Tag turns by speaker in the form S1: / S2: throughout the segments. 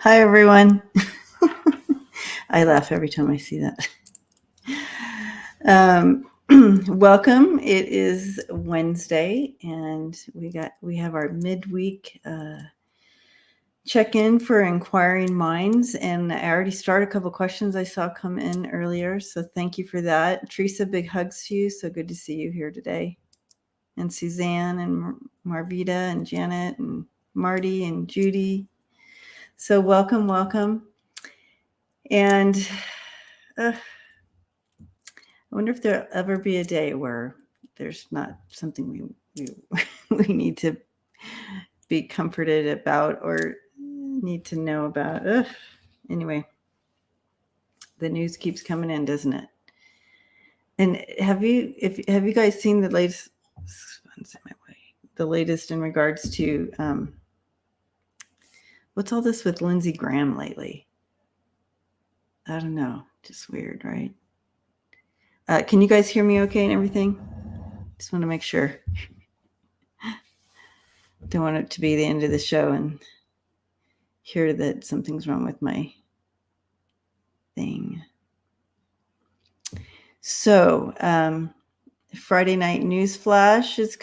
S1: Hi, everyone. I laugh every time I see that. Welcome. It is Wednesday, and we have our midweek check-in for Inquiring Minds. And I already started a couple questions I saw come in earlier, so thank you for that. Teresa, big hugs to you. So good to see you here today. And Suzanne and Marvita and Janet and Marty and Judy. So welcome. And I wonder if there'll ever be a day where there's not something we need to be comforted about or need to know about. Anyway, the news keeps coming in, doesn't it? And have you guys seen the latest? The latest in regards to what's all this with Lindsey Graham lately? I don't know. Just weird, right? Can you guys hear me okay and everything? Just want to make sure. Don't want it to be the end of the show and hear that something's wrong with my thing. So, Friday night news flash is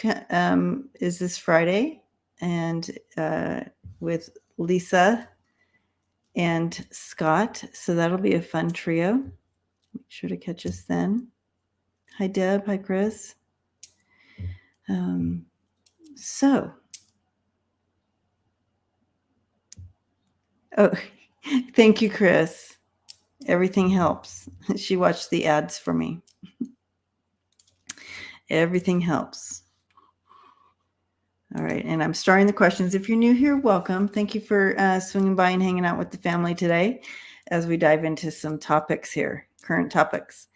S1: this Friday, and with Lisa and Scott. So that'll be a fun trio. Make sure to catch us then. Hi, Deb. Hi, Chris. Thank you, Chris. Everything helps. She watched the ads for me. Everything helps. All right, and I'm starting the questions. If you're new here, welcome. Thank you for swinging by and hanging out with the family today as we dive into some topics here, current topics.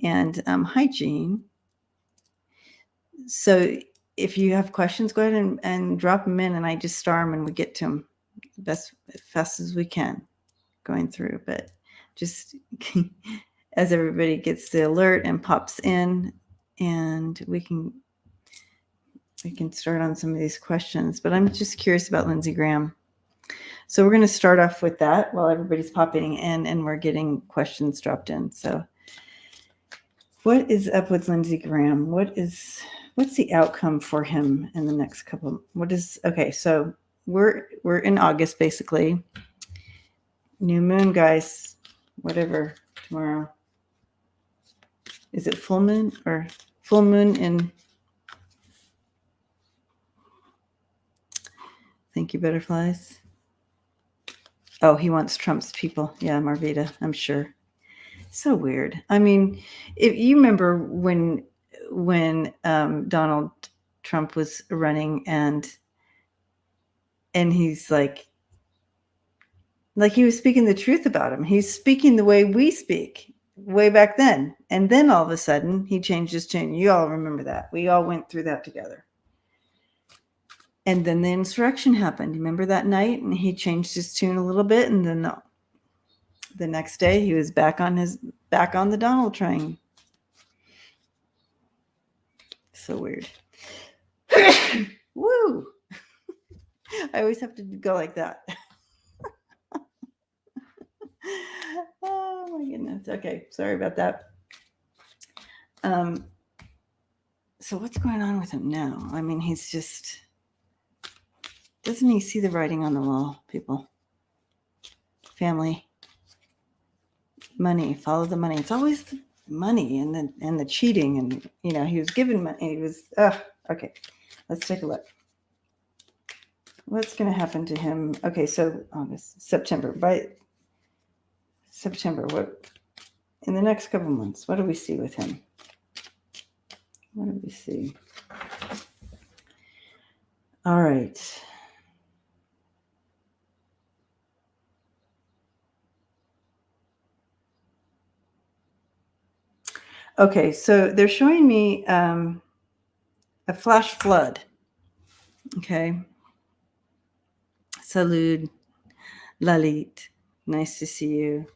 S1: And hi, Jean. So if you have questions, go ahead and drop them in, and I just star them, and we get to them as fast as we can going through. But just as everybody gets the alert and pops in, and we can start on some of these questions. But I'm just curious about Lindsey Graham. So we're going to start off with that while everybody's popping in and we're getting questions dropped in. So what is up with Lindsey Graham? What's the outcome for him in the next couple? Okay, so we're in August, basically. New moon, guys, whatever, tomorrow. Is it full moon or full moon in? Thank you, butterflies. Oh, he wants Trump's people. Yeah, Marvita, I'm sure. So weird. I mean, if you remember when Donald Trump was running and he's like he was speaking the truth about him. He's speaking the way we speak way back then. And then all of a sudden he changed his tune. You all remember that. We all went through that together. And then the insurrection happened. Remember that night? And he changed his tune a little bit. And then the next day he was back on the Donald train. So weird. Woo! I always have to go like that. Oh my goodness. Okay, sorry about that. So what's going on with him now? I mean, he's just, doesn't he see the writing on the wall, people? Family, money, follow the money. It's always the money and the cheating, and he was given money. He was okay. Let's take a look. What's going to happen to him? Okay, so September. By September, what in the next couple months? What do we see with him? What do we see? All right. Okay, so they're showing me a flash flood. Okay. Salud, Lalit. Nice to see you.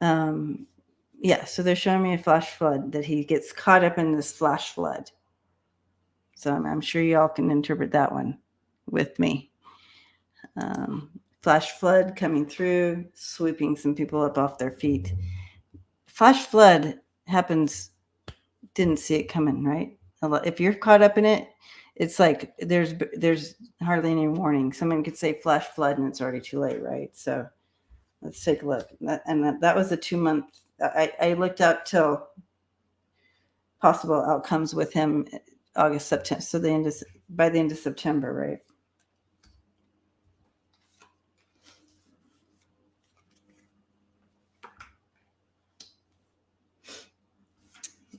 S1: Yeah, so they're showing me a flash flood, that he gets caught up in this flash flood. So I'm sure y'all can interpret that one with me. flash flood coming through, sweeping some people up off their feet. Flash flood happens, didn't see it coming, right? If you're caught up in it, it's like there's hardly any warning. Someone could say flash flood and it's already too late, right? So let's take a look. That was a 2-month. I looked out till possible outcomes with him August, September. So by the end of September, right?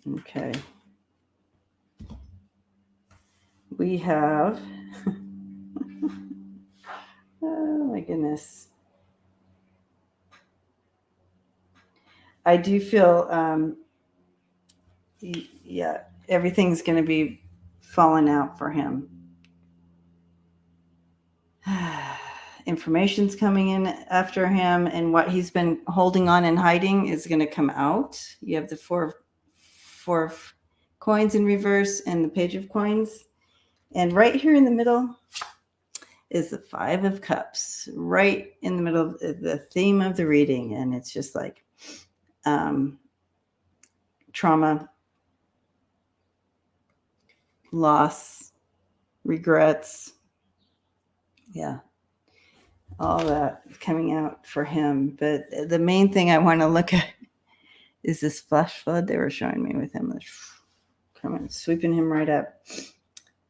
S1: Okay. We have, oh my goodness. I do feel, yeah, everything's going to be falling out for him. Information's coming in after him, and what he's been holding on and hiding is going to come out. You have the four of coins in reverse and the page of coins. And right here in the middle is the 5 of cups, right in the middle of the theme of the reading. And it's just like trauma, loss, regrets. Yeah. All that coming out for him. But the main thing I want to look at is this flash flood they were showing me with him. Coming, sweeping him right up.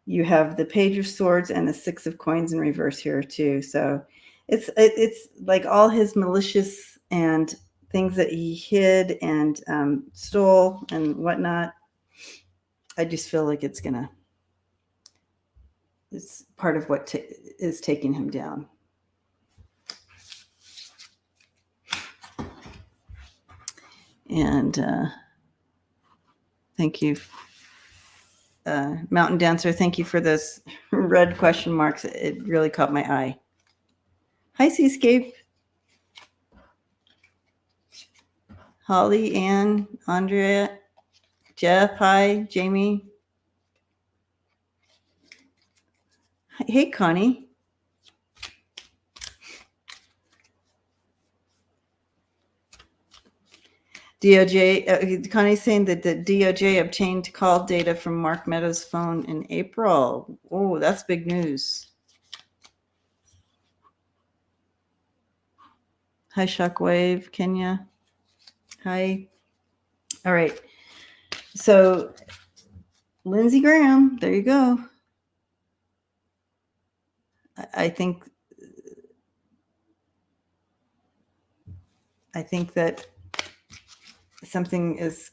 S1: You have the page of swords and the 6 of coins in reverse here too. So it's like all his malicious and things that he hid and stole and whatnot. I just feel like it's part of what is taking him down. And thank you, Mountain Dancer. Thank you for those red question marks. It really caught my eye. Hi, Seascape. Holly, Ann, Andrea, Jeff. Hi, Jamie. Hey, Connie. DOJ, Connie's saying that the DOJ obtained call data from Mark Meadows' phone in April. Oh, that's big news. Hi, Shockwave, Kenya. Hi. All right. So, Lindsey Graham, there you go. I think that something is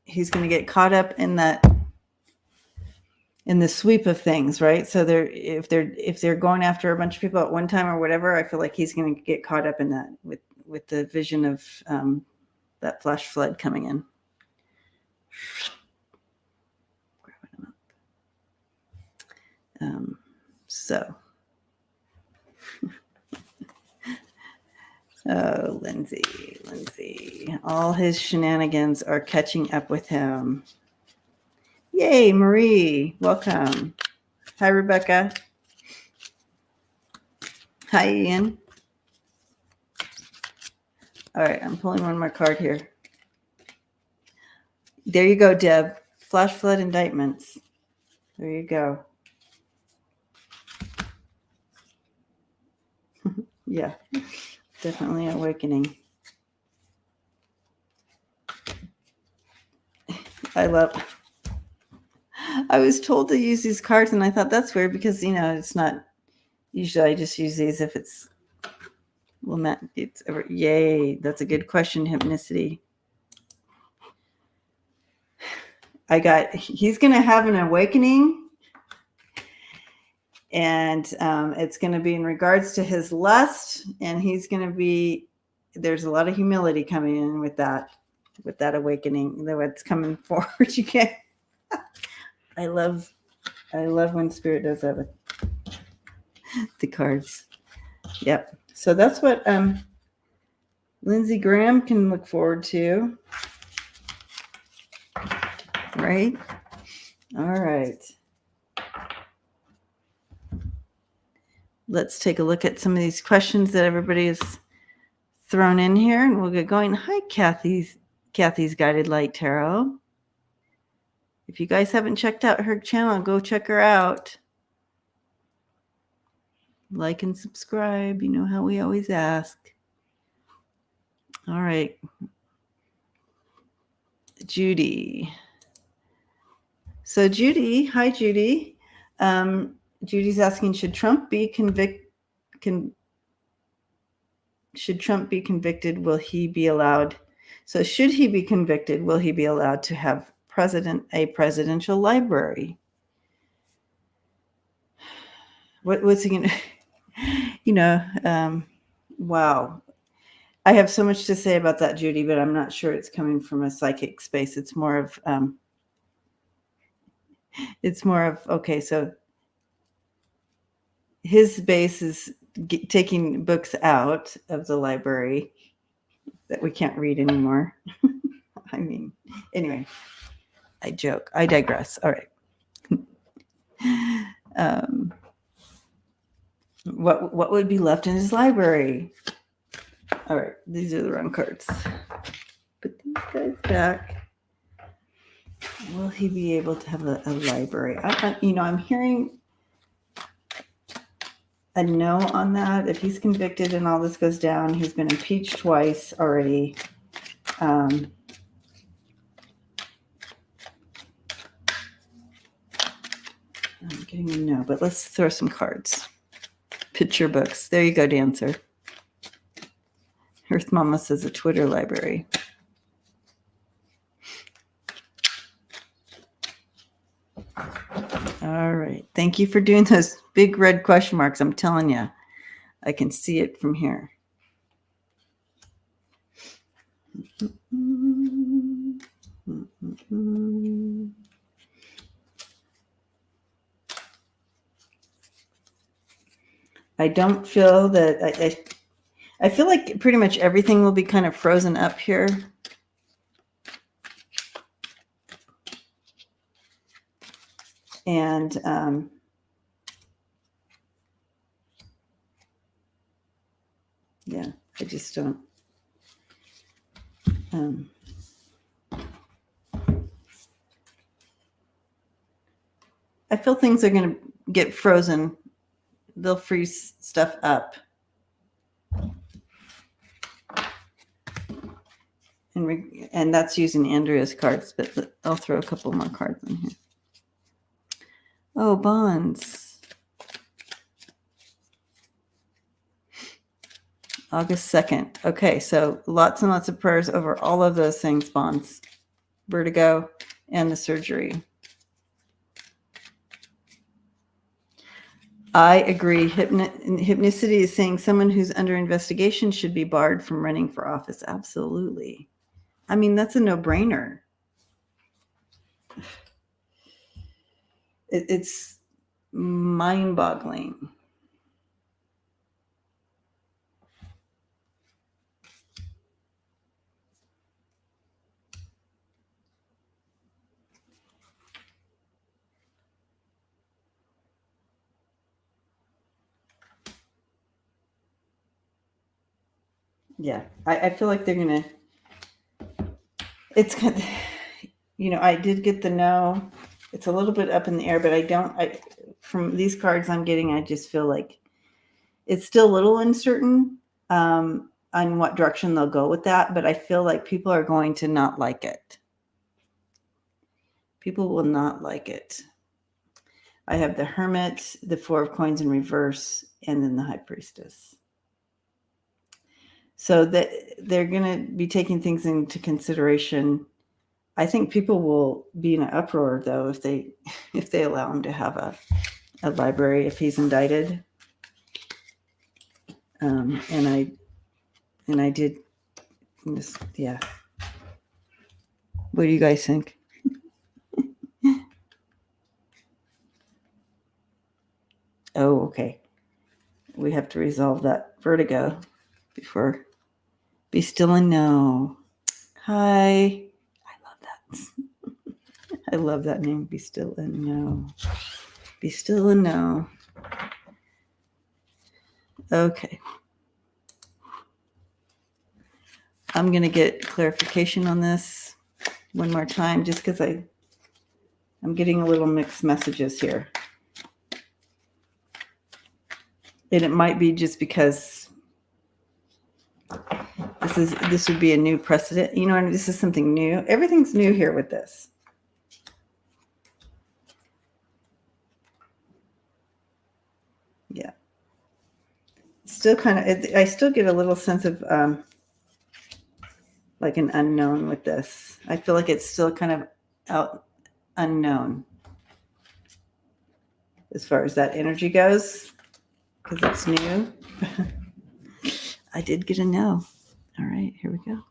S1: he's gonna get caught up in the sweep of things, right? So if they're going after a bunch of people at one time or whatever, I feel like he's gonna get caught up in that with the vision of that flash flood coming in. So oh, Lindsey, all his shenanigans are catching up with him. Yay, Marie, welcome. Hi, Rebecca. Hi, Ian. All right, I'm pulling one more card here. There you go, Deb. Flash flood indictments. There you go. Yeah, definitely awakening. I was told to use these cards, and I thought that's weird because, it's not, usually I just use these if it's, yay, that's a good question, Hypnicity. He's going to have an awakening, and it's going to be in regards to his lust, and there's a lot of humility coming in with that awakening, what's coming forward. You can't, I love when Spirit does that with the cards. Yep. So that's what Lindsey Graham can look forward to. Right? All right. let's take a look at some of these questions that everybody has thrown in here, and we'll get going. Hi, Kathy's Guided Light Tarot. If you guys haven't checked out her channel, go check her out. Like and subscribe. You know how we always ask. All right. Judy. So Judy, hi Judy. Judy's asking, should Trump be convicted? Should Trump be convicted? Will he be allowed? So should he be convicted? Will he be allowed to have a presidential library? What's he gonna? Wow. I have so much to say about that, Judy, but I'm not sure it's coming from a psychic space. It's more of okay. So his base is taking books out of the library that we can't read anymore. I mean, anyway, I joke. I digress. All right. What would be left in his library? All right, these are the wrong cards. Put these guys back. Will he be able to have a library? I'm hearing a no on that. If he's convicted and all this goes down, he's been impeached twice already. I'm getting a no, but let's throw some cards. Picture books. There you go, Dancer. Earth Mama says a Twitter library. All right. Thank you for doing those big red question marks. I'm telling you, I can see it from here. I don't feel that I feel like pretty much everything will be kind of frozen up here. And yeah, I just don't. I feel things are going to get frozen. They'll freeze stuff up. And that's using Andrea's cards, but I'll throw a couple more cards in here. Oh, bonds. August 2nd. Okay, so lots and lots of prayers over all of those things, bonds, vertigo, and the surgery. I agree. Hypnicity is saying someone who's under investigation should be barred from running for office. Absolutely. I mean, that's a no-brainer. It's mind-boggling. Yeah, I feel like they're going to, it's kind of, I did get the no. It's a little bit up in the air, but from these cards I'm getting, I just feel like it's still a little uncertain on what direction they'll go with that. But I feel like people are going to not like it. People will not like it. I have the Hermit, the Four of Coins in reverse, and then the High Priestess. So that they're going to be taking things into consideration. I think people will be in an uproar, though, if they allow him to have a library if he's indicted. And I did just, yeah. What do you guys think? Oh, okay. We have to resolve that vertigo before. Be still and know. Hi. I love that. I love that name. Be still and know. Be still and know. Okay. I'm going to get clarification on this one more time just because I'm getting a little mixed messages here. And it might be just because this would be a new precedent. You know, this is something new. Everything's new here with this. Yeah. Still kind of, I still get a little sense of like an unknown with this. I feel like it's still kind of out unknown as far as that energy goes, because it's new. I did get a no. All right, here we go.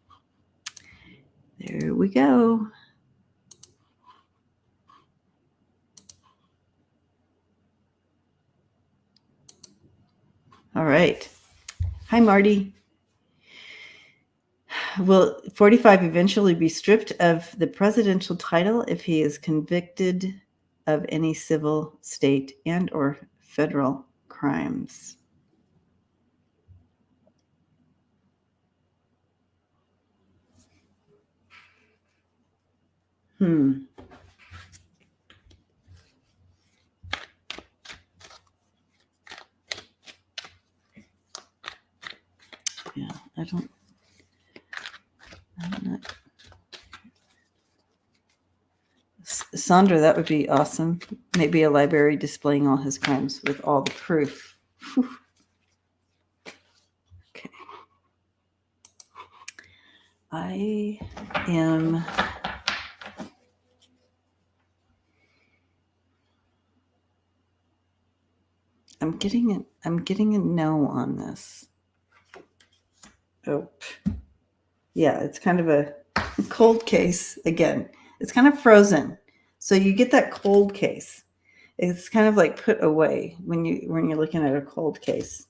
S1: There we go. All right. Hi, Marty. Will 45 eventually be stripped of the presidential title if he is convicted of any civil, state, and or federal crimes? Yeah, I'm not. Sondra, that would be awesome. Maybe a library displaying all his crimes with all the proof. Whew. Okay. I'm getting a no on this. Oh, yeah, it's kind of a cold case again. It's kind of frozen. So you get that cold case. It's kind of like put away when you're looking at a cold case.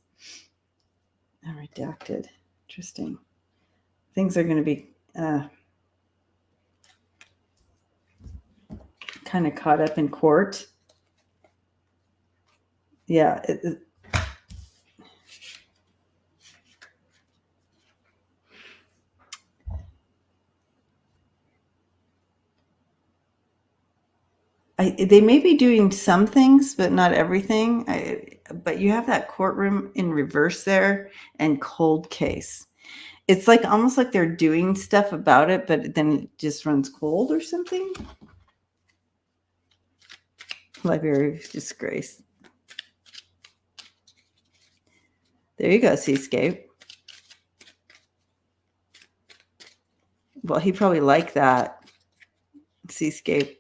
S1: Redacted. Interesting. Things are going to be kind of caught up in court. Yeah. They may be doing some things, but not everything. But you have that courtroom in reverse there and cold case. It's like almost like they're doing stuff about it, but then it just runs cold or something. Library of Disgrace. There you go, Seascape. Well, he probably liked that, Seascape.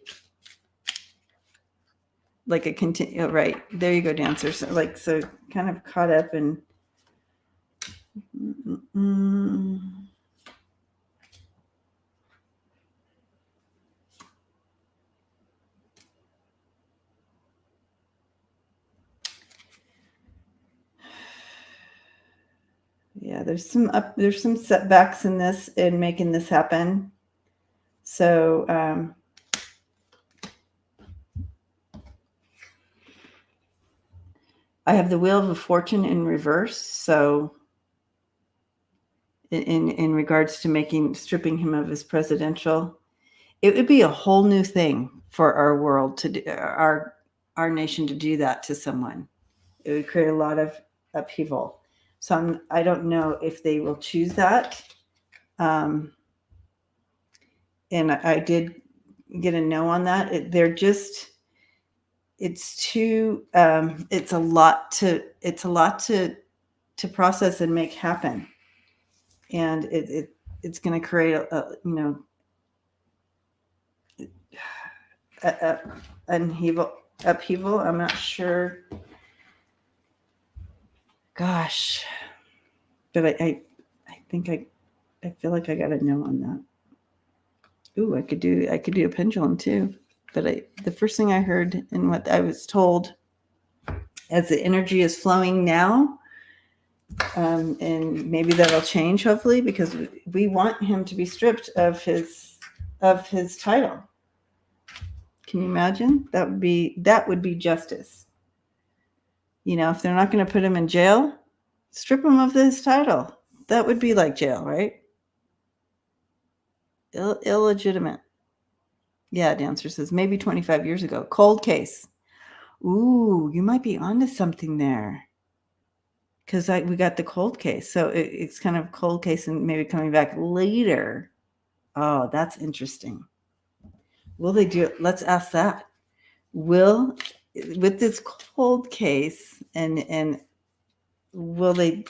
S1: Like a continue, oh, right. There you go, Dancer. So kind of caught up in. Yeah, there's some setbacks in this in making this happen. So I have the Wheel of Fortune in reverse. So in regards to stripping him of his presidential, it would be a whole new thing for our world to do, our nation to do that to someone. It would create a lot of upheaval. So I don't know if they will choose that. And I did get a no on that. It's a lot to process and make happen. And it's going to create an upheaval. I'm not sure. Gosh, but I think I feel like I got a no on that. Ooh, I could do a pendulum too. But the first thing I heard and what I was told, as the energy is flowing now, and maybe that'll change hopefully, because we want him to be stripped of his title. Can you imagine? That would be justice. You know, if they're not going to put him in jail, Strip him of his title. That would be like jail, right? Illegitimate. Yeah, Dancer says maybe 25 years ago. Cold case. Ooh, you might be onto something there. Because we got the cold case. So it's kind of cold case and maybe coming back later. Oh, that's interesting. Will they do it? Let's ask that. With this cold case and will they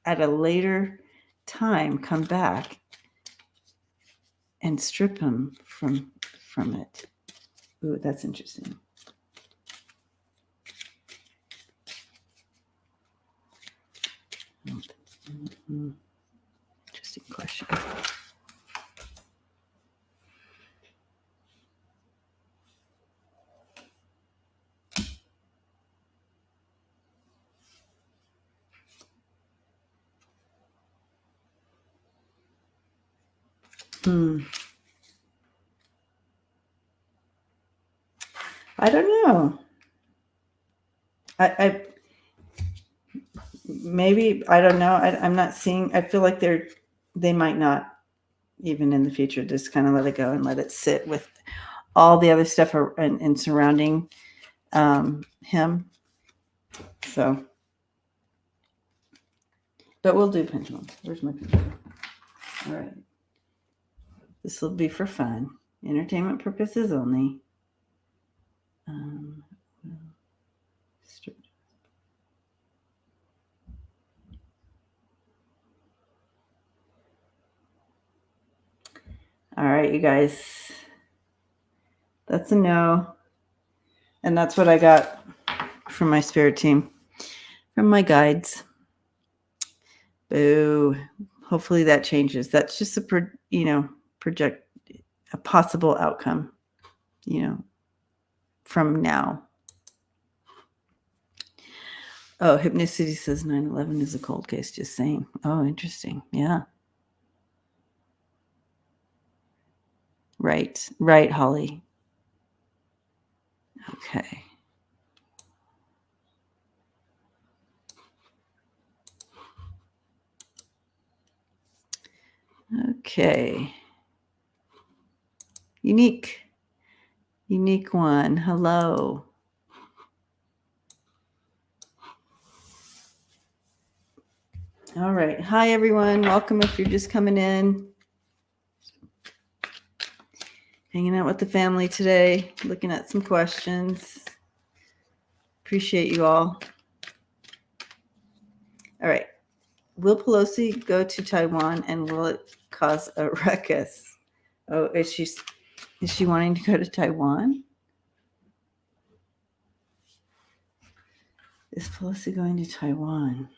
S1: at a later time come back and strip him from it? Ooh, that's interesting. Mm-hmm. Interesting question. I don't know. I maybe, I don't know. I'm not seeing. I feel like they might not even in the future just kind of let it go and let it sit with all the other stuff and surrounding him. So, but we'll do pendulum. Where's my pendulum? All right. This will be for fun, entertainment purposes only. All right, you guys. That's a no. And that's what I got from my spirit team, from my guides. Boo. Hopefully that changes. That's just project a possible outcome, from now. Oh, Hypnicity says 9/11 is a cold case. Just saying. Oh, interesting. Yeah. Right, Holly. Okay. Okay. Unique one. Hello. All right. Hi, everyone. Welcome if you're just coming in. Hanging out with the family today, looking at some questions. Appreciate you all. All right. Will Pelosi go to Taiwan and will it cause a ruckus? Oh, is she wanting to go to Taiwan? Is Pelosi going to Taiwan?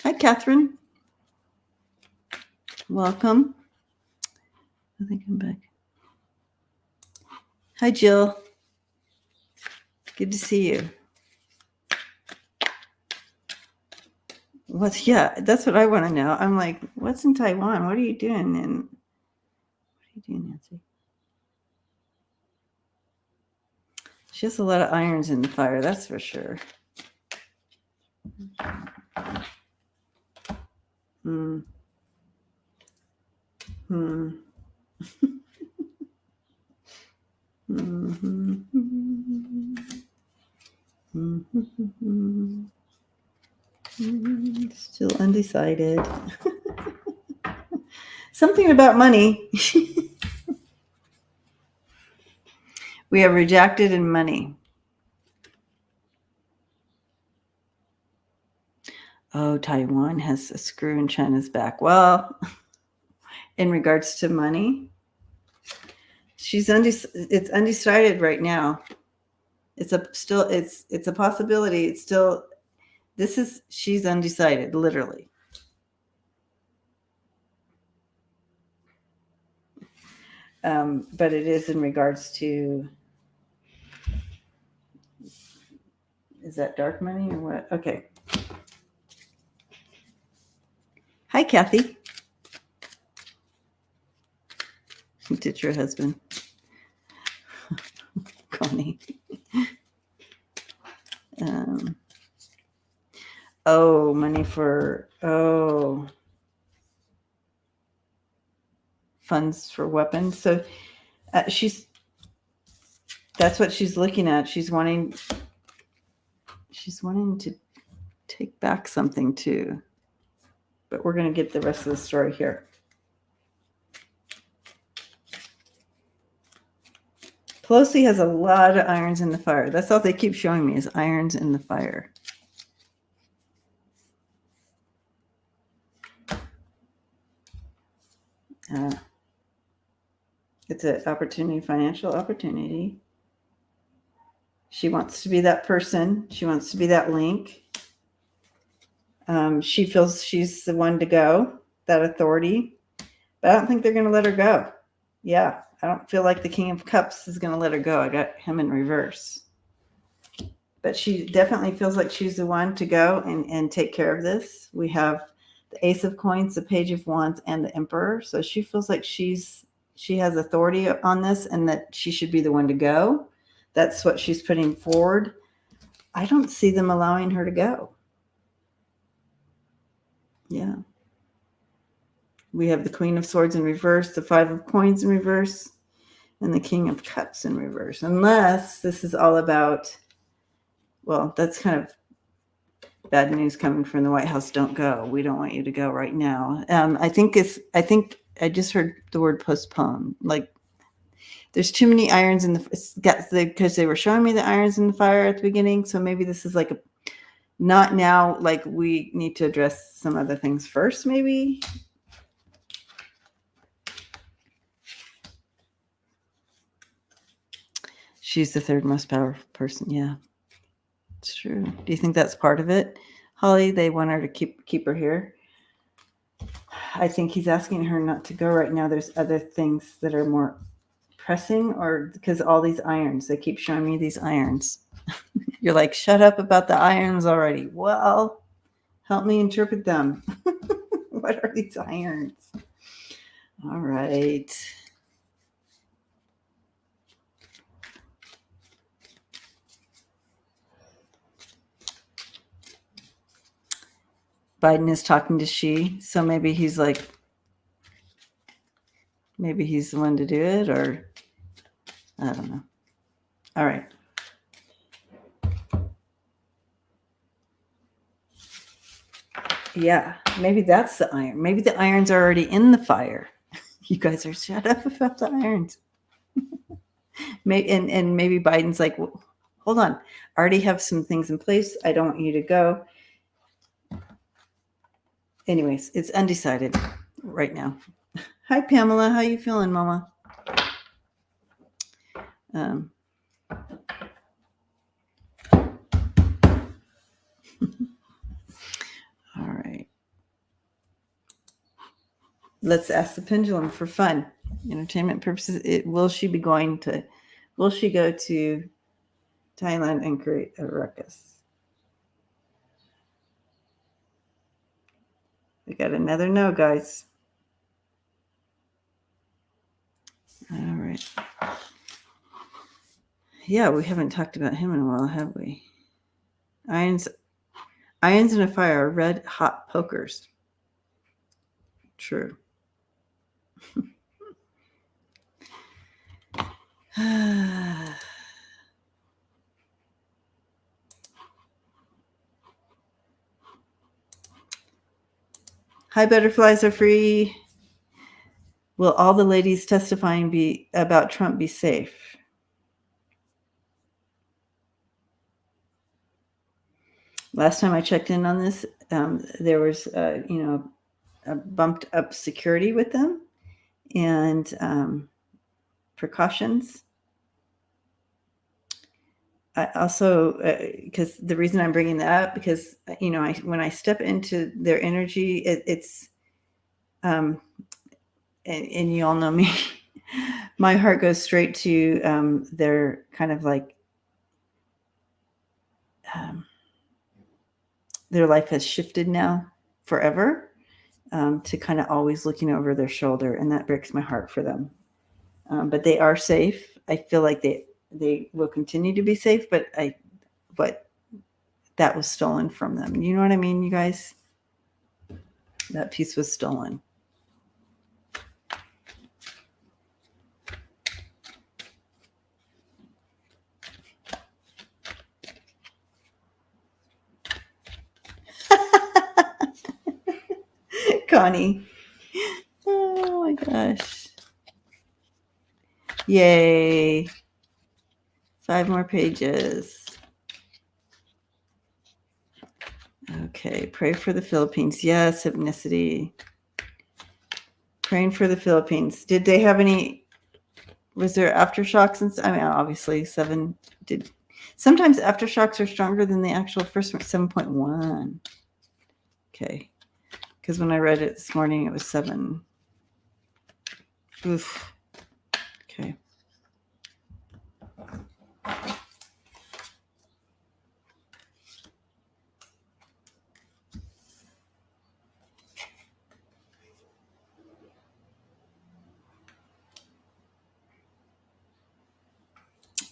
S1: Hi, Catherine. Welcome. I think I'm back. Hi, Jill. Good to see you. That's what I want to know. I'm like, what's in Taiwan? What are you doing? And what are you doing, Nancy? She has a lot of irons in the fire, that's for sure. Still undecided. Something about money. We have rejected in money. Oh, Taiwan has a screw in China's back. Well, in regards to money, it's undecided right now. It's a possibility. It's still, she's undecided, literally. But it is in regards to, is that dark money or what? Okay. Hi, Hi, Kathy. Ditch your husband. Connie. Money for, funds for weapons. So that's what she's looking at. She's wanting to take back something too. But we're going to get the rest of the story here. Pelosi has a lot of irons in the fire. That's all they keep showing me is irons in the fire. It's an opportunity, financial opportunity. She wants to be that person. She wants to be that link. She feels she's the one to go, that authority. But I don't think they're going to let her go. Yeah, I don't feel like the King of Cups is going to let her go. I got him in reverse. But she definitely feels like she's the one to go and take care of this. We have the Ace of Coins, the Page of Wands, and the Emperor. So she feels like she has authority on this and that she should be the one to go. That's what she's putting forward. I don't see them allowing her to go. Yeah. We have the Queen of Swords in reverse, the Five of Coins in reverse, and the King of Cups in reverse. Unless this is all about, well, that's kind of bad news coming from the White House. Don't go. We don't want you to go right now. I think I just heard the word postpone. Like there's too many irons in because they were showing me the irons in the fire at the beginning. So maybe this is like not now. Like we need to address some other things first, maybe. She's the third most powerful person. Yeah, it's true. Do you think that's part of it, Holly? They want her to keep her here. I think he's asking her not to go right now. There's other things that are more pressing, or because all these irons, they keep showing me these irons. You're like, shut up about the irons already. Well, help me interpret them. What are these irons? All right. Biden is talking to She, so maybe he's the one to do it, or I don't know. All right. Yeah, maybe that's the iron. Maybe the irons are already in the fire. You guys are shut up about the irons. And maybe Biden's like, well, hold on, I already have some things in place. I don't want you to go. Anyways, it's undecided right now. Hi, Pamela. How you feeling, Mama? All right. Let's ask the pendulum for fun, entertainment purposes. Will she go to Thailand and create a ruckus? We got another no, guys. All right. Yeah, we haven't talked about him in a while, have we? Irons in a fire are red hot pokers. True. Hi, butterflies are free. Will all the ladies testifying about Trump be safe? Last time I checked in on this, there was, a bumped up security with them and precautions. I also, because the reason I'm bringing that up, because, when I step into their energy, it's, and you all know me, my heart goes straight to their kind of like, their life has shifted now forever. to kind of always looking over their shoulder, and that breaks my heart for them. But they are safe. I feel like they will continue to be safe, but that was stolen from them. You know what I mean, you guys? That piece was stolen. Connie. Oh my gosh. Yay. 5 more pages. Okay, pray for the Philippines. Yes, hypnicity. Praying for the Philippines. Did they have any, was there aftershocks? I mean, obviously 7 did. Sometimes aftershocks are stronger than the actual first one, 7.1. Okay, because when I read it this morning, it was 7. Oof. Okay.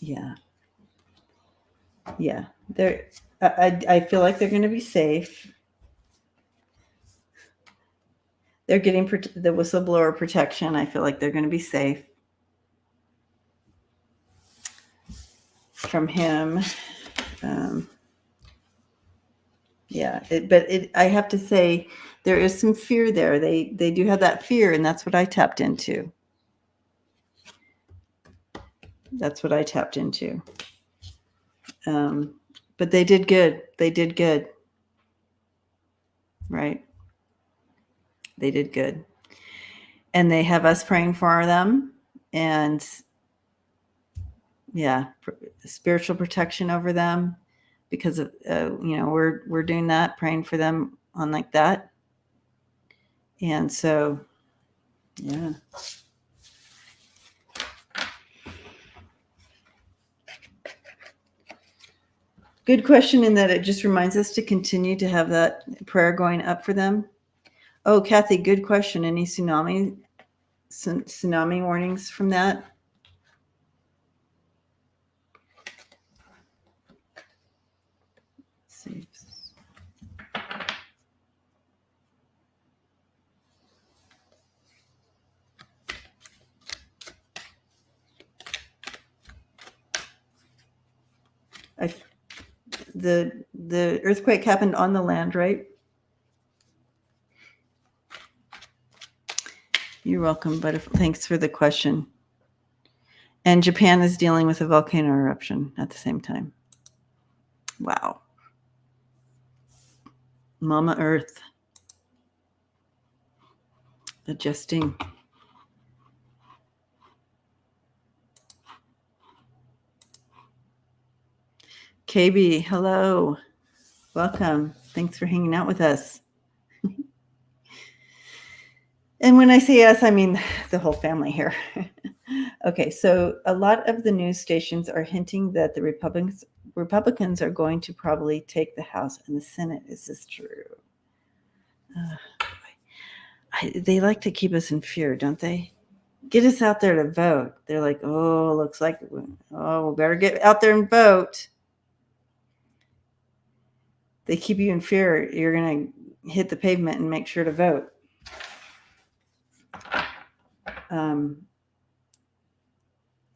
S1: Yeah. Yeah. I feel like they're going to be safe. They're getting the whistleblower protection. I feel like they're going to be safe from him. Yeah, I have to say there is some fear there. They do have that fear, and that's what I tapped into. That's what I tapped into. But they did good. They did good. Right? They did good. And they have us praying for them, and yeah, spiritual protection over them, because of we're doing that, praying for them on like that. And so yeah. Good question, in that it just reminds us to continue to have that prayer going up for them. Oh, Kathy, good question. Any tsunami warnings from that? Let's see. The earthquake happened on the land, right? You're welcome, but thanks for the question. And Japan is dealing with a volcano eruption at the same time. Wow. Mama Earth. Adjusting. KB, hello. Welcome. Thanks for hanging out with us. And when I say us, I mean the whole family here. Okay, so a lot of the news stations are hinting that the Republicans are going to probably take the House and the Senate. Is this true? They like to keep us in fear, don't they? Get us out there to vote. They're like, oh, looks like, we better get out there and vote. They keep you in fear. You're going to hit the pavement and make sure to vote.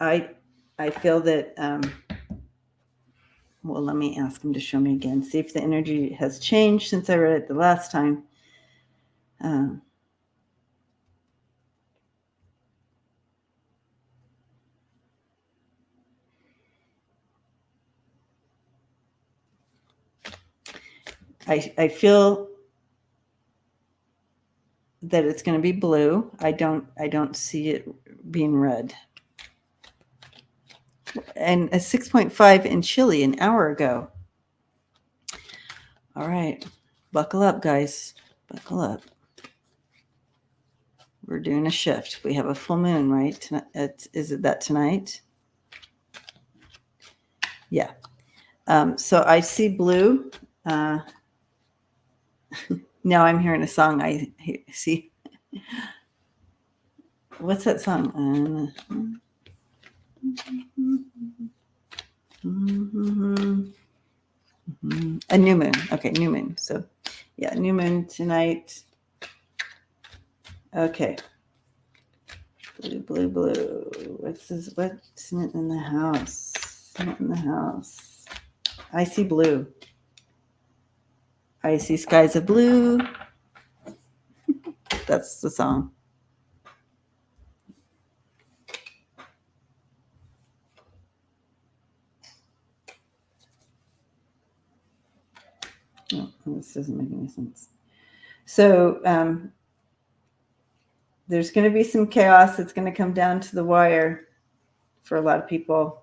S1: I feel that, well, let me ask him to show me again. See if the energy has changed since I read it the last time. I feel that it's going to be blue. I don't see it being red. And a 6.5 in Chile an hour ago. All right. Buckle up, guys. Buckle up. We're doing a shift. We have a full moon, right? Is it that tonight? Yeah. So I see blue. Now I'm hearing a song. I see. What's that song? A new moon. Okay, new moon. So, yeah, new moon tonight. Okay. Blue, blue, blue. What's it in the house? Not in the house. I see blue. I see skies of blue. That's the song. No, this doesn't make any sense. So there's going to be some chaos that's going to come down to the wire for a lot of people.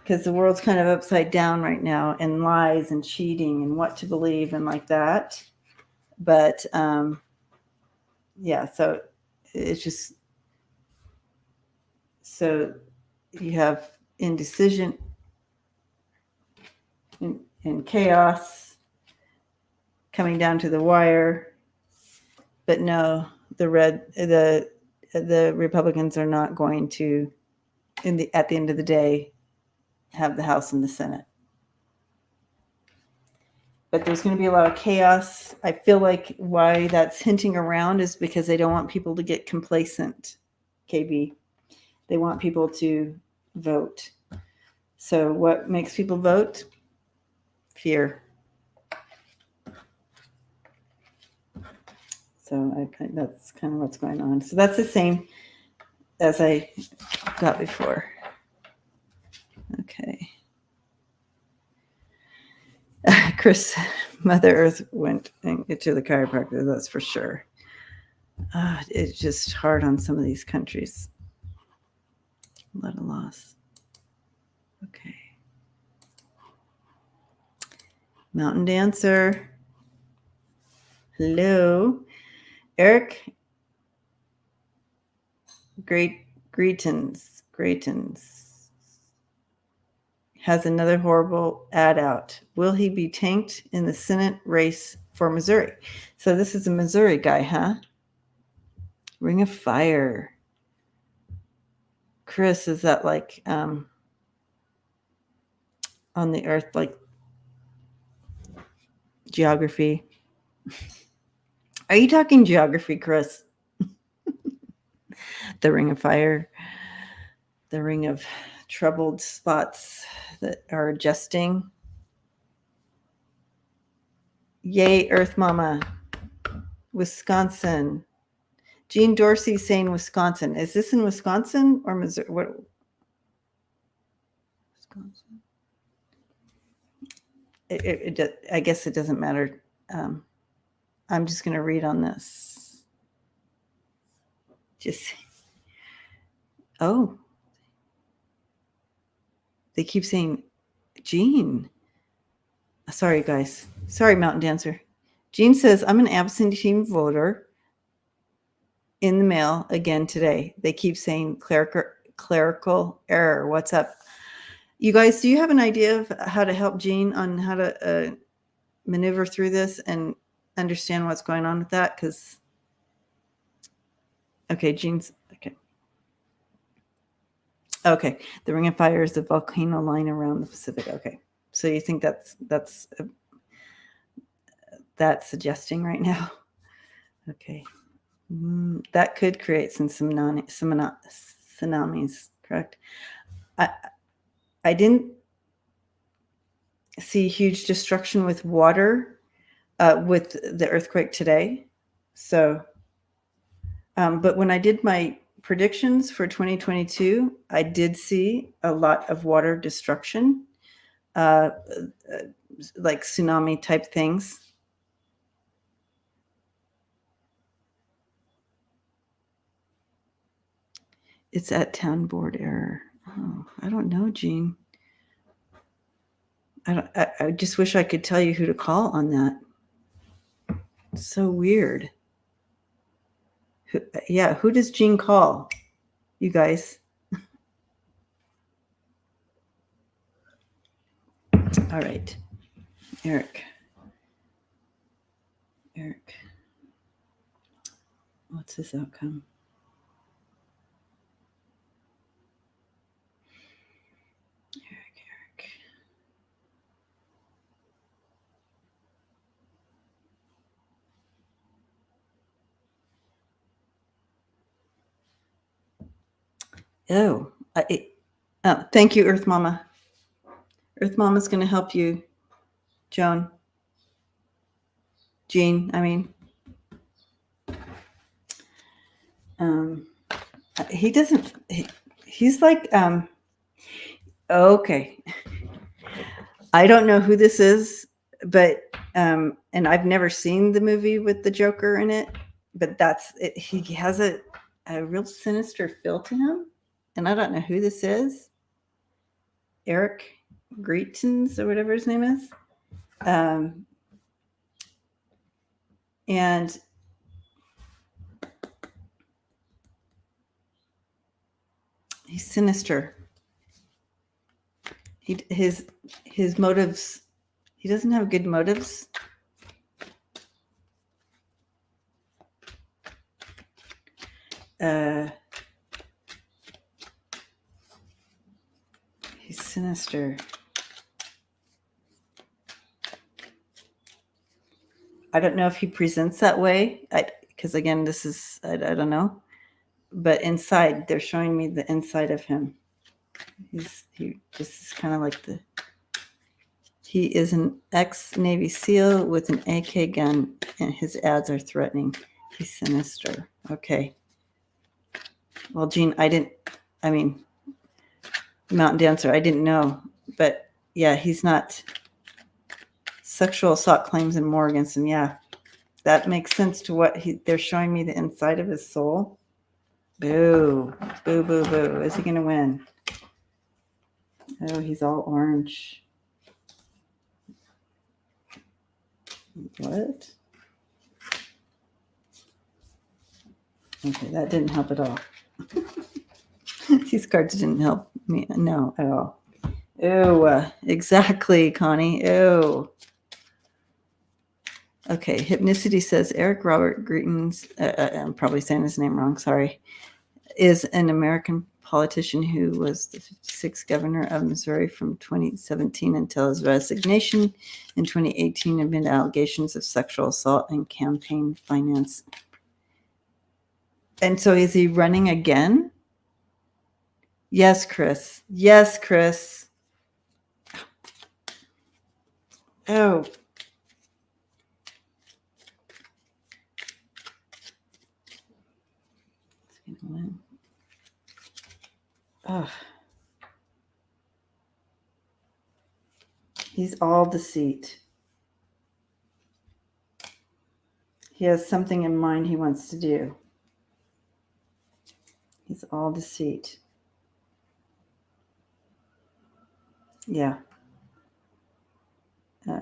S1: Because the world's kind of upside down right now, and lies and cheating and what to believe and like that. But yeah, so it's just, so you have indecision and chaos coming down to the wire. But no, the Republicans are not going to, at the end of the day, have the House and the Senate. But there's going to be a lot of chaos. I feel like why that's hinting around is because they don't want people to get complacent, KB. They want people to vote. So what makes people vote? Fear. So that's kind of what's going on. So that's the same as I got before. Okay. Chris, Mother Earth went to the chiropractor, that's for sure. It's just hard on some of these countries. A lot of loss. Okay. Mountain Dancer. Hello. Eric. Greitens has another horrible ad out. Will he be tanked in the Senate race for Missouri? So this is a Missouri guy, huh? Ring of Fire. Chris, is that like on the earth, like geography? Are you talking geography, Chris? The Ring of Fire, the ring of troubled spots that are adjusting. Yay, Earth Mama. Wisconsin. Jean Dorsey saying Wisconsin. Is this in Wisconsin or Missouri? What? Wisconsin. I guess it doesn't matter. I'm just going to read on this. Oh. They keep saying Jean. Sorry, guys. Sorry, Mountain Dancer. Jean says, I'm an absentee voter in the mail again today. They keep saying clerical error. What's up? You guys, do you have an idea of how to help Jean on how to maneuver through this and understand what's going on with that? Because, okay, Jean's, okay. The Ring of Fire is the volcano line around the Pacific. Okay. So you think that's suggesting right now? Okay. That could create some tsunamis, correct? I didn't see huge destruction with water with the earthquake today. So, but when I did my predictions for 2022, I did see a lot of water destruction, like tsunami type things. It's at town board error. Oh, I don't know, Jean. I just wish I could tell you who to call on that. It's so weird. Who does Jean call? You guys. All right. Eric. Eric. What's his outcome? Eric. Oh, thank you, Earth Mama. Earth Mama's going to help you, Jean, I mean. He doesn't, he's like, okay. I don't know who this is, but, and I've never seen the movie with the Joker in it, but that's it. He has a real sinister feel to him. And I don't know who this is. Eric Greitens or whatever his name is. And he's sinister. His motives, he doesn't have good motives. He's sinister. I don't know if he presents that way, because again, this is, I don't know. But inside, they're showing me the inside of him. He just is kind of like he is an ex-Navy SEAL with an AK gun, and his ads are threatening. He's sinister. Okay. Well, Jean, Mountain Dancer, I didn't know. But yeah, he's not. Sexual assault claims and more against him. Yeah, that makes sense to what they're showing me the inside of his soul. Boo, boo, boo, boo. Is he going to win? Oh, he's all orange. What? Okay, that didn't help at all. These cards didn't help me. No, at all. Ew, exactly, Connie. Ew. Okay, Hypnicity says Eric Robert Greitens, I'm probably saying his name wrong, sorry, is an American politician who was the 56th governor of Missouri from 2017 until his resignation in 2018 amid allegations of sexual assault and campaign finance. And so is he running again? Yes, Chris. Yes, Chris. Oh. Oh. He's all deceit. He has something in mind he wants to do. He's all deceit. Yeah.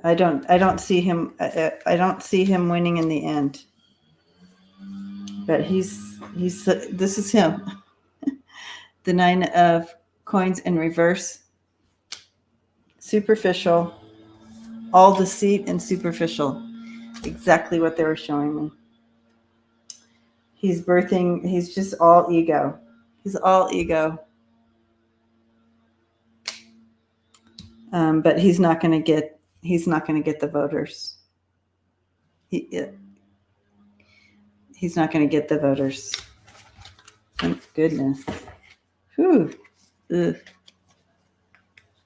S1: I don't see him. I don't see him winning in the end. But he's. This is him. The 9 of coins in reverse. Superficial. All deceit and superficial. Exactly what they were showing me. He's birthing. He's just all ego. He's all ego. But he's not going to get. He's not going to get the voters. He's not going to get the voters. Thank goodness. Whew. Ugh.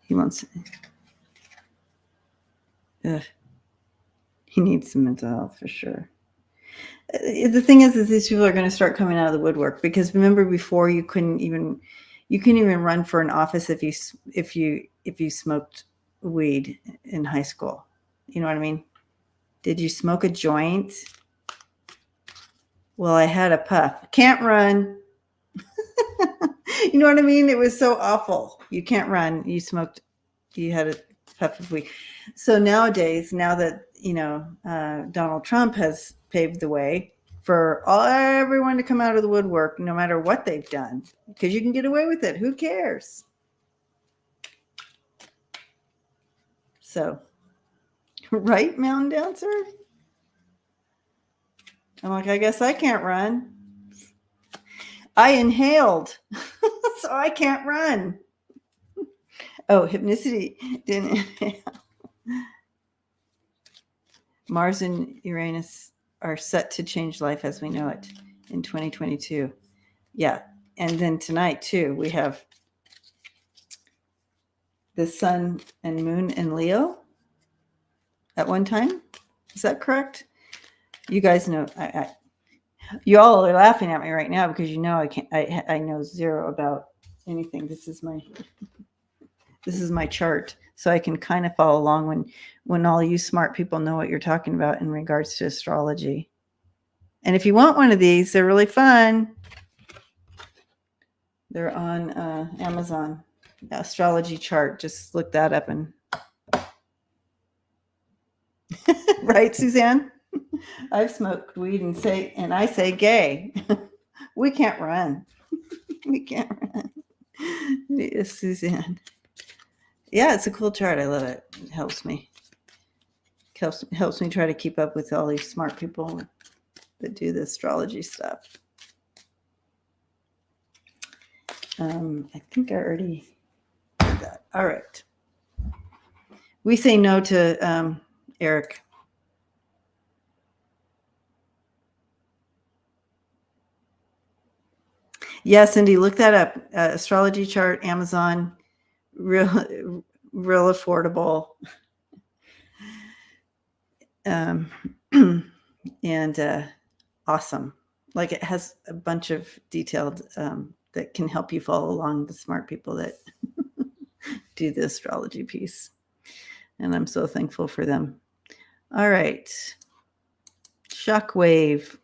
S1: He wants. Ugh. He needs some mental health for sure. The thing is these people are going to start coming out of the woodwork, because remember before you couldn't even run for an office if you smoked weed in high school. You know what I mean? Did you smoke a joint? Well, I had a puff. Can't run. You know what I mean? It was so awful. You can't run. You had a puff of weed. So nowadays, now that, Donald Trump has paved the way for everyone to come out of the woodwork, no matter what they've done, because you can get away with it. Who cares? So, right, Mountain Dancer? I'm like, I guess I can't run. I inhaled, so I can't run. Oh, hypnicity didn't inhale. Mars and Uranus are set to change life as we know it in 2022. Yeah. And then tonight, too, we have the sun and moon in Leo at one time. Is that correct? You guys know, you all are laughing at me right now because you know I know zero about anything. This is my chart, so I can kind of follow along when all you smart people know what you're talking about in regards to astrology. And if you want one of these, they're really fun. They're on Amazon. Astrology chart. Just look that up and right, Suzanne? I've smoked weed and I say gay. We can't run. We can't run. Yes, Suzanne. Yeah, it's a cool chart. I love it. It helps me. Helps me try to keep up with all these smart people that do the astrology stuff. I think I already did that. All right. We say no to Eric. Yeah, Cindy, look that up. Astrology chart, Amazon, real affordable. And awesome. Like it has a bunch of detailed that can help you follow along, the smart people that do the astrology piece. And I'm so thankful for them. All right. Shockwave.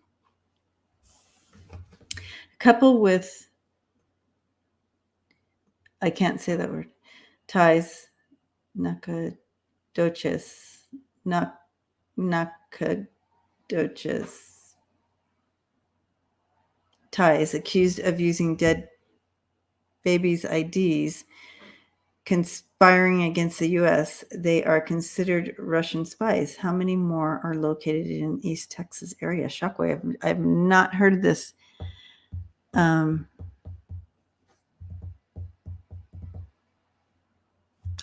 S1: Couple with, I can't say that word, ties, nakadoches, ties, accused of using dead babies' IDs, conspiring against the U.S. They are considered Russian spies. How many more are located in East Texas area? Shockwave. I've not heard of this. Are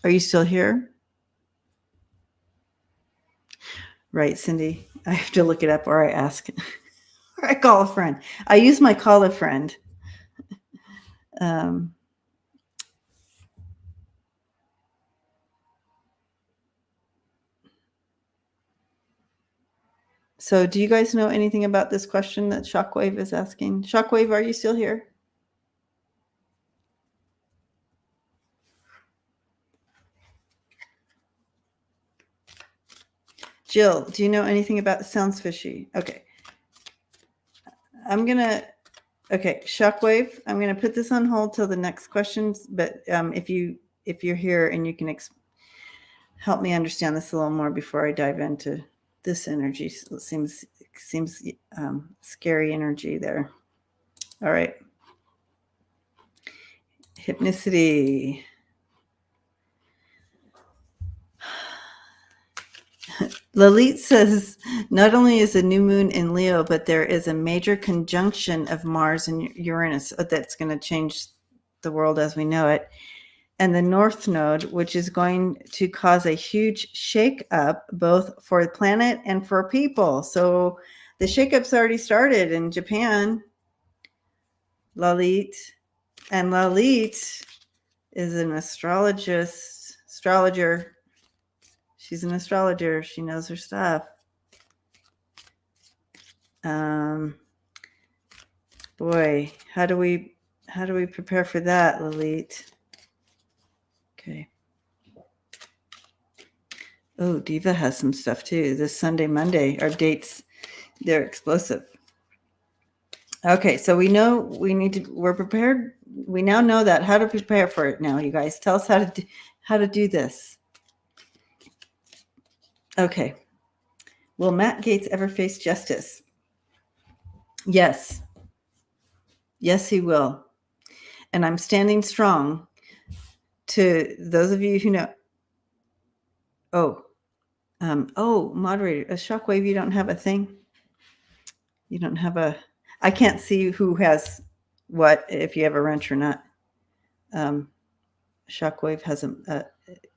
S1: you still here? Right, Cindy. I have to look it up or I ask. Or I call a friend. I use my call a friend. So do you guys know anything about this question that Shockwave is asking? Shockwave, are you still here? Jill, do you know anything about, sounds fishy. Okay. Okay, Shockwave, I'm going to put this on hold till the next questions, but if you're here and you can help me understand this a little more before I dive into this energy. It seems scary energy there. All right. Hypnicity. Lalit says, not only is a new moon in Leo, but there is a major conjunction of Mars and Uranus that's going to change the world as we know it. And the North Node, which is going to cause a huge shake-up, both for the planet and for people. So the shake-up's already started in Japan, Lalit. And Lalit is an astrologer. She's an astrologer. She knows her stuff. Boy, how do we prepare for that, Lalit? Okay. Oh, Diva has some stuff too. This Sunday, Monday, our dates, they're explosive. Okay, so we know we're prepared. We now know that how to prepare for it now, you guys. Tell us how to do this. Okay. Will Matt Gaetz ever face justice? Yes. Yes, he will. And I'm standing strong. To those of you who know. Oh, moderator, a Shockwave, you don't have a thing? You don't have I can't see who has what, if you have a wrench or not. Shockwave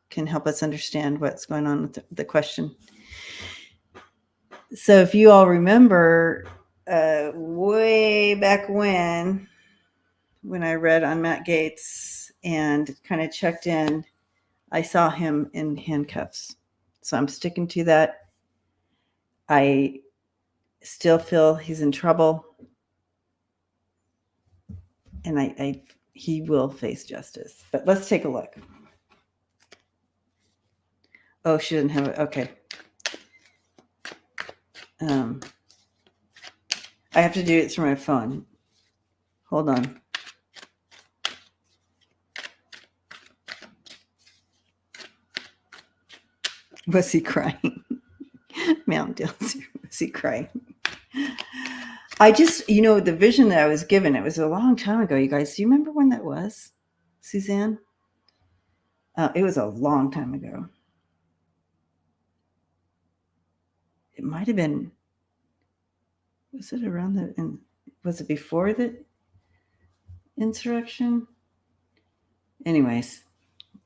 S1: can help us understand what's going on with the question. So if you all remember, way back when I read on Matt Gaetz and kind of checked in, I saw him in handcuffs. So I'm sticking to that. I still feel he's in trouble. And he will face justice. But let's take a look. Oh, she didn't have it. Okay. I have to do it through my phone. Hold on. Was he crying? Mountain Dew. Was he crying? I just, the vision that I was given, it was a long time ago, you guys. Do you remember when that was, Suzanne? It was a long time ago. It might have been, was it around was it before the insurrection? Anyways,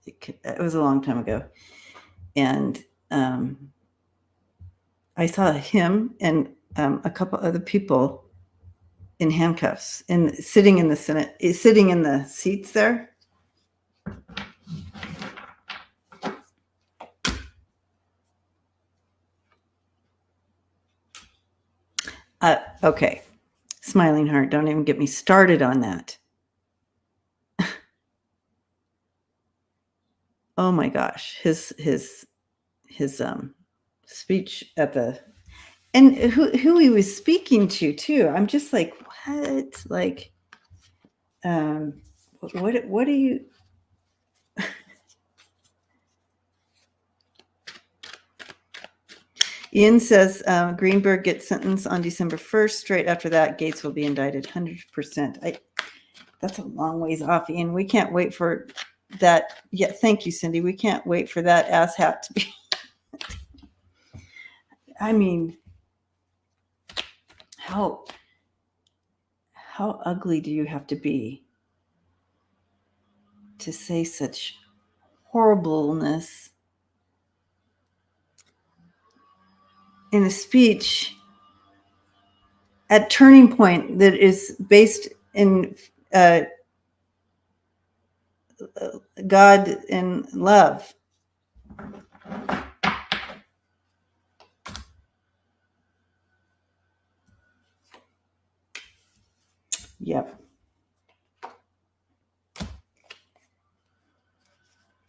S1: it was a long time ago. And I saw him and a couple other people in handcuffs and sitting in the Senate, sitting in the seats there. Okay. Smiling heart. Don't even get me started on that. Oh my gosh. His speech at and who he was speaking to too. I'm just like, what? Like, what do you? Ian says Greenberg gets sentenced on December 1st. Straight after that, Gaetz will be indicted 100%. That's a long ways off, Ian. We can't wait for that. Yeah, thank you, Cindy. We can't wait for that asshat to be. I mean, how ugly do you have to be to say such horribleness in a speech at Turning Point that is based in God and love? Yep.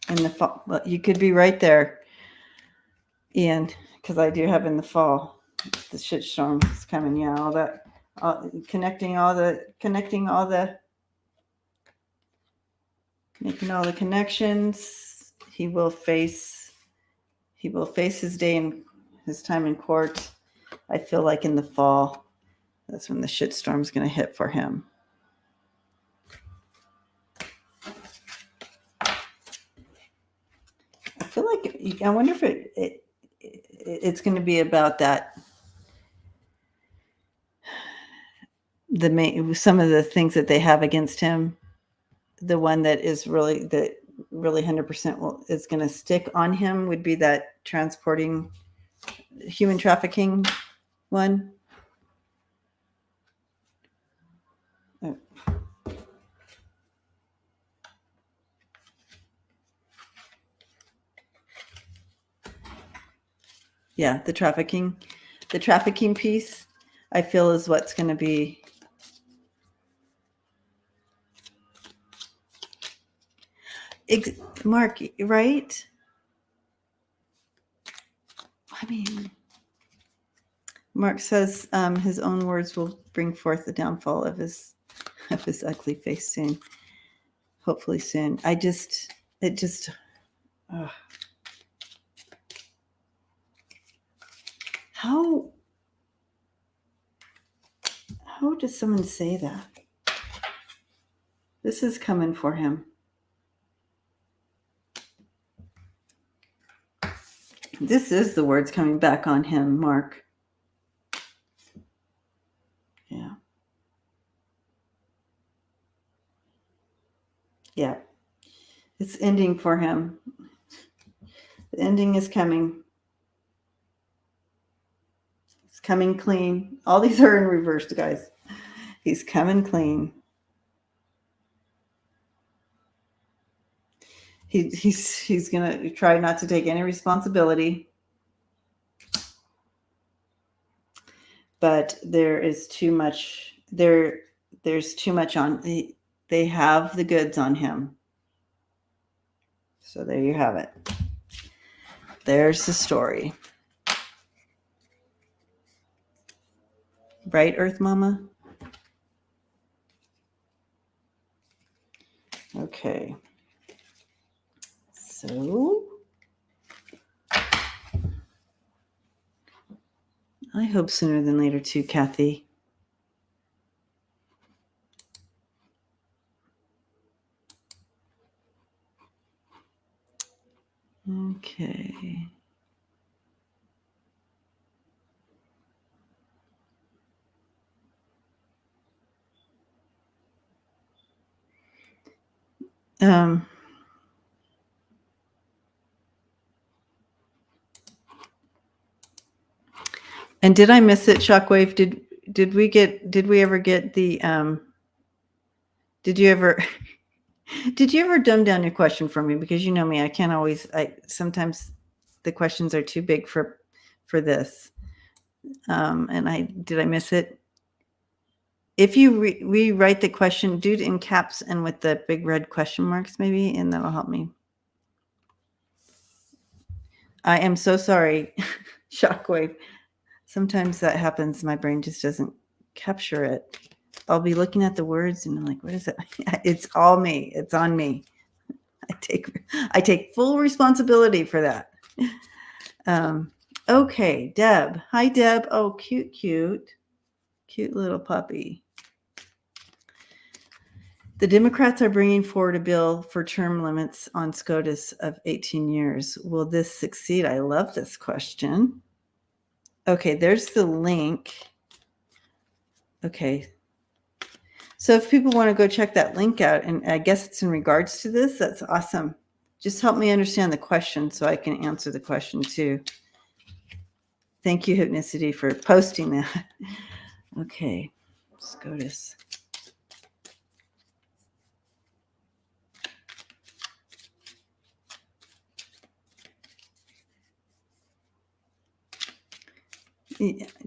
S1: In the fall, well, you could be right there, Ian, because I do have in the fall the shit storm is coming. Yeah, all that, making all the connections. He will face his day in his time in court. I feel like in the fall, that's when the shit storm is going to hit for him. I feel like, I wonder if it's going to be about that. Some of the things that they have against him, the one that is really 100% is going to stick on him would be that transporting human trafficking one. Oh. Yeah, the trafficking piece, I feel, is what's going to be. Mark, right? I mean, Mark says his own words will bring forth the downfall of his ugly face soon. Hopefully soon. How does someone say that? This is coming for him. This is the words coming back on him, Mark. Yeah. It's ending for him. The ending is coming. It's coming clean. All these are in reverse, guys. He's coming clean. He's gonna try not to take any responsibility, but there is too much. There's too much on. They have the goods on him. So there you have it. There's the story. Right, Earth Mama? Okay. So I hope sooner than later too, Kathy. Okay. And did I miss it, Shockwave? Did we ever get the did you ever dumb down your question for me? Because you know me, I can't always. Sometimes the questions are too big for this. And did I miss it? If you rewrite the question, do it in caps and with the big red question marks, maybe, and that'll help me. I am so sorry, Shockwave. Sometimes that happens. My brain just doesn't capture it. I'll be looking at the words and I'm like, what is it? It's all me. It's on me. I take full responsibility for that. Okay, Deb. Hi, Deb. Oh, cute little puppy. The Democrats are bringing forward a bill for term limits on SCOTUS of 18 years. Will this succeed? I love this question. Okay, there's the link. Okay. So if people want to go check that link out, and I guess it's in regards to this, that's awesome. Just help me understand the question so I can answer the question too. Thank you, Hypnicity, for posting that. Okay, SCOTUS.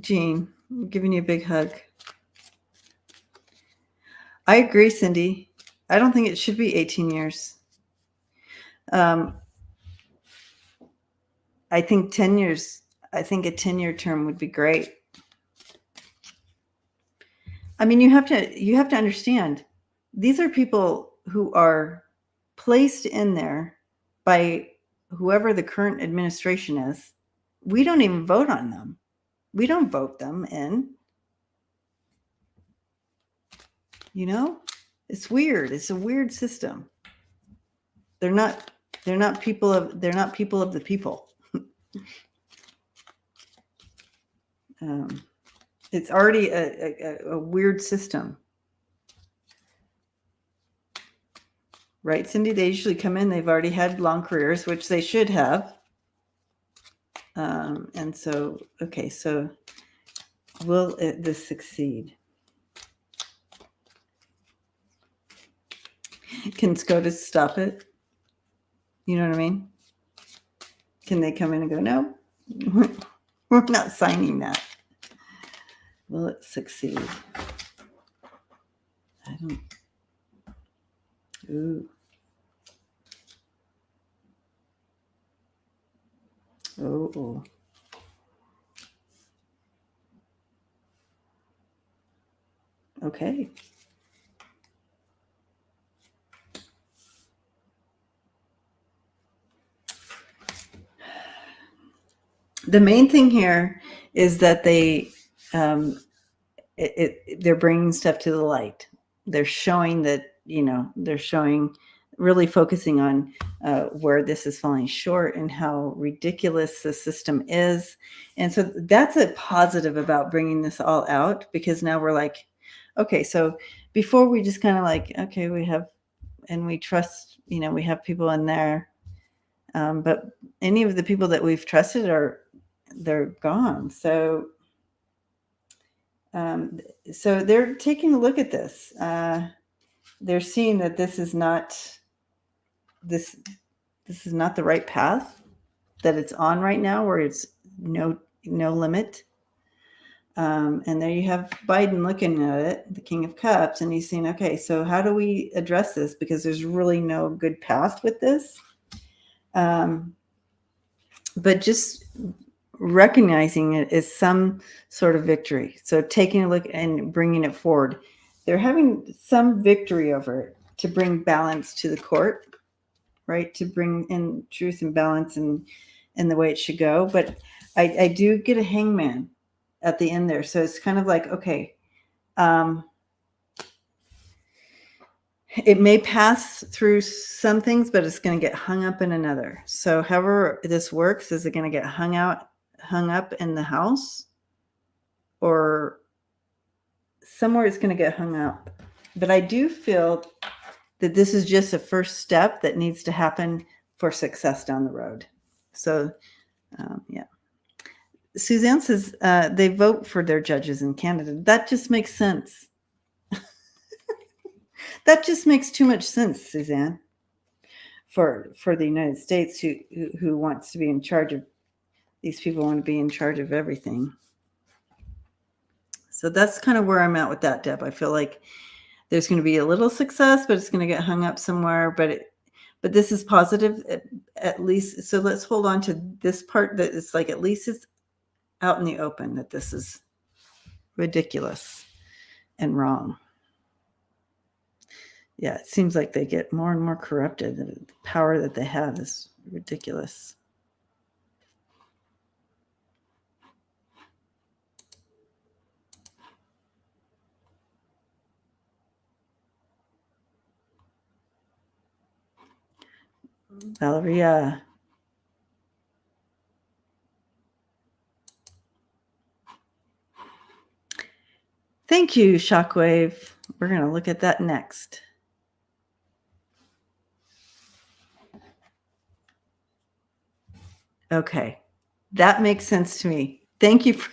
S1: Jean, I'm giving you a big hug. I agree, Cindy. I don't think it should be 18 years. I think 10 years. I think a 10-year term would be great. I mean, you have to understand, these are people who are placed in there by whoever the current administration is. We don't even vote on them. We don't vote them in. You know, it's weird. It's a weird system. They're not people of the people. It's already a weird system. Right, Cindy? They usually come in, they've already had long careers, which they should have. And so, okay, so will this succeed? Can SCOTUS stop it? You know what I mean? Can they come in and go, no, we're not signing that? Will it succeed? I don't. Ooh. Oh. Okay. The main thing here is that they're bringing stuff to the light. They're showing that, really focusing on where this is falling short and how ridiculous the system is. And so that's a positive about bringing this all out, because now we're like, okay, so before we just kind of like, okay, we have and we trust, we have people in there. But any of the people that we've trusted they're gone. So they're taking a look at this. They're seeing that this is not the right path that it's on right now, where it's no limit. And there you have Biden looking at it, the King of Cups, and he's saying, okay, so how do we address this? Because there's really no good path with this. But just recognizing it as some sort of victory. So taking a look and bringing it forward. They're having some victory over it to bring balance to the court, right? To bring in truth and balance and the way it should go. But I do get a hangman at the end there. So it's kind of like, okay, it may pass through some things, but it's going to get hung up in another. So however this works, is it going to get hung up in the house, or somewhere it's going to get hung up? But I do feel that this is just a first step that needs to happen for success down the road. So, yeah. Suzanne says they vote for their judges in Canada. That just makes sense. That just makes too much sense, Suzanne, for the United States, who wants to be in charge of, these people want to be in charge of everything. So that's kind of where I'm at with that, Deb. I feel like there's going to be a little success, but it's going to get hung up somewhere. But this is positive, at least. So let's hold on to this part, that it's like, at least it's out in the open that this is ridiculous and wrong. Yeah, it seems like they get more and more corrupted. The power that they have is ridiculous. Valeria. Thank you, Shockwave. We're going to look at that next. Okay. That makes sense to me. Thank you for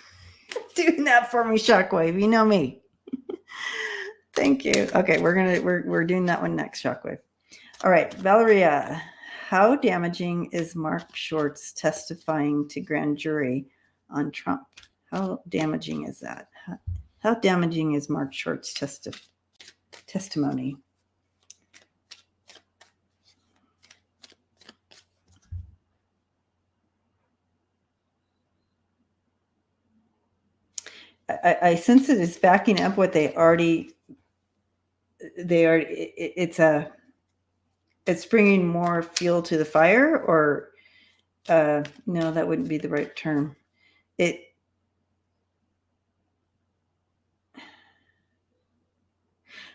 S1: doing that for me, Shockwave. You know me. Thank you. Okay, we're doing that one next, Shockwave. All right, Valeria. How damaging is Mark Short's testifying to grand jury on Trump? How damaging is that? How damaging is Mark Short's testimony? I sense it is backing up what it's bringing more fuel to the fire, or no, that wouldn't be the right term.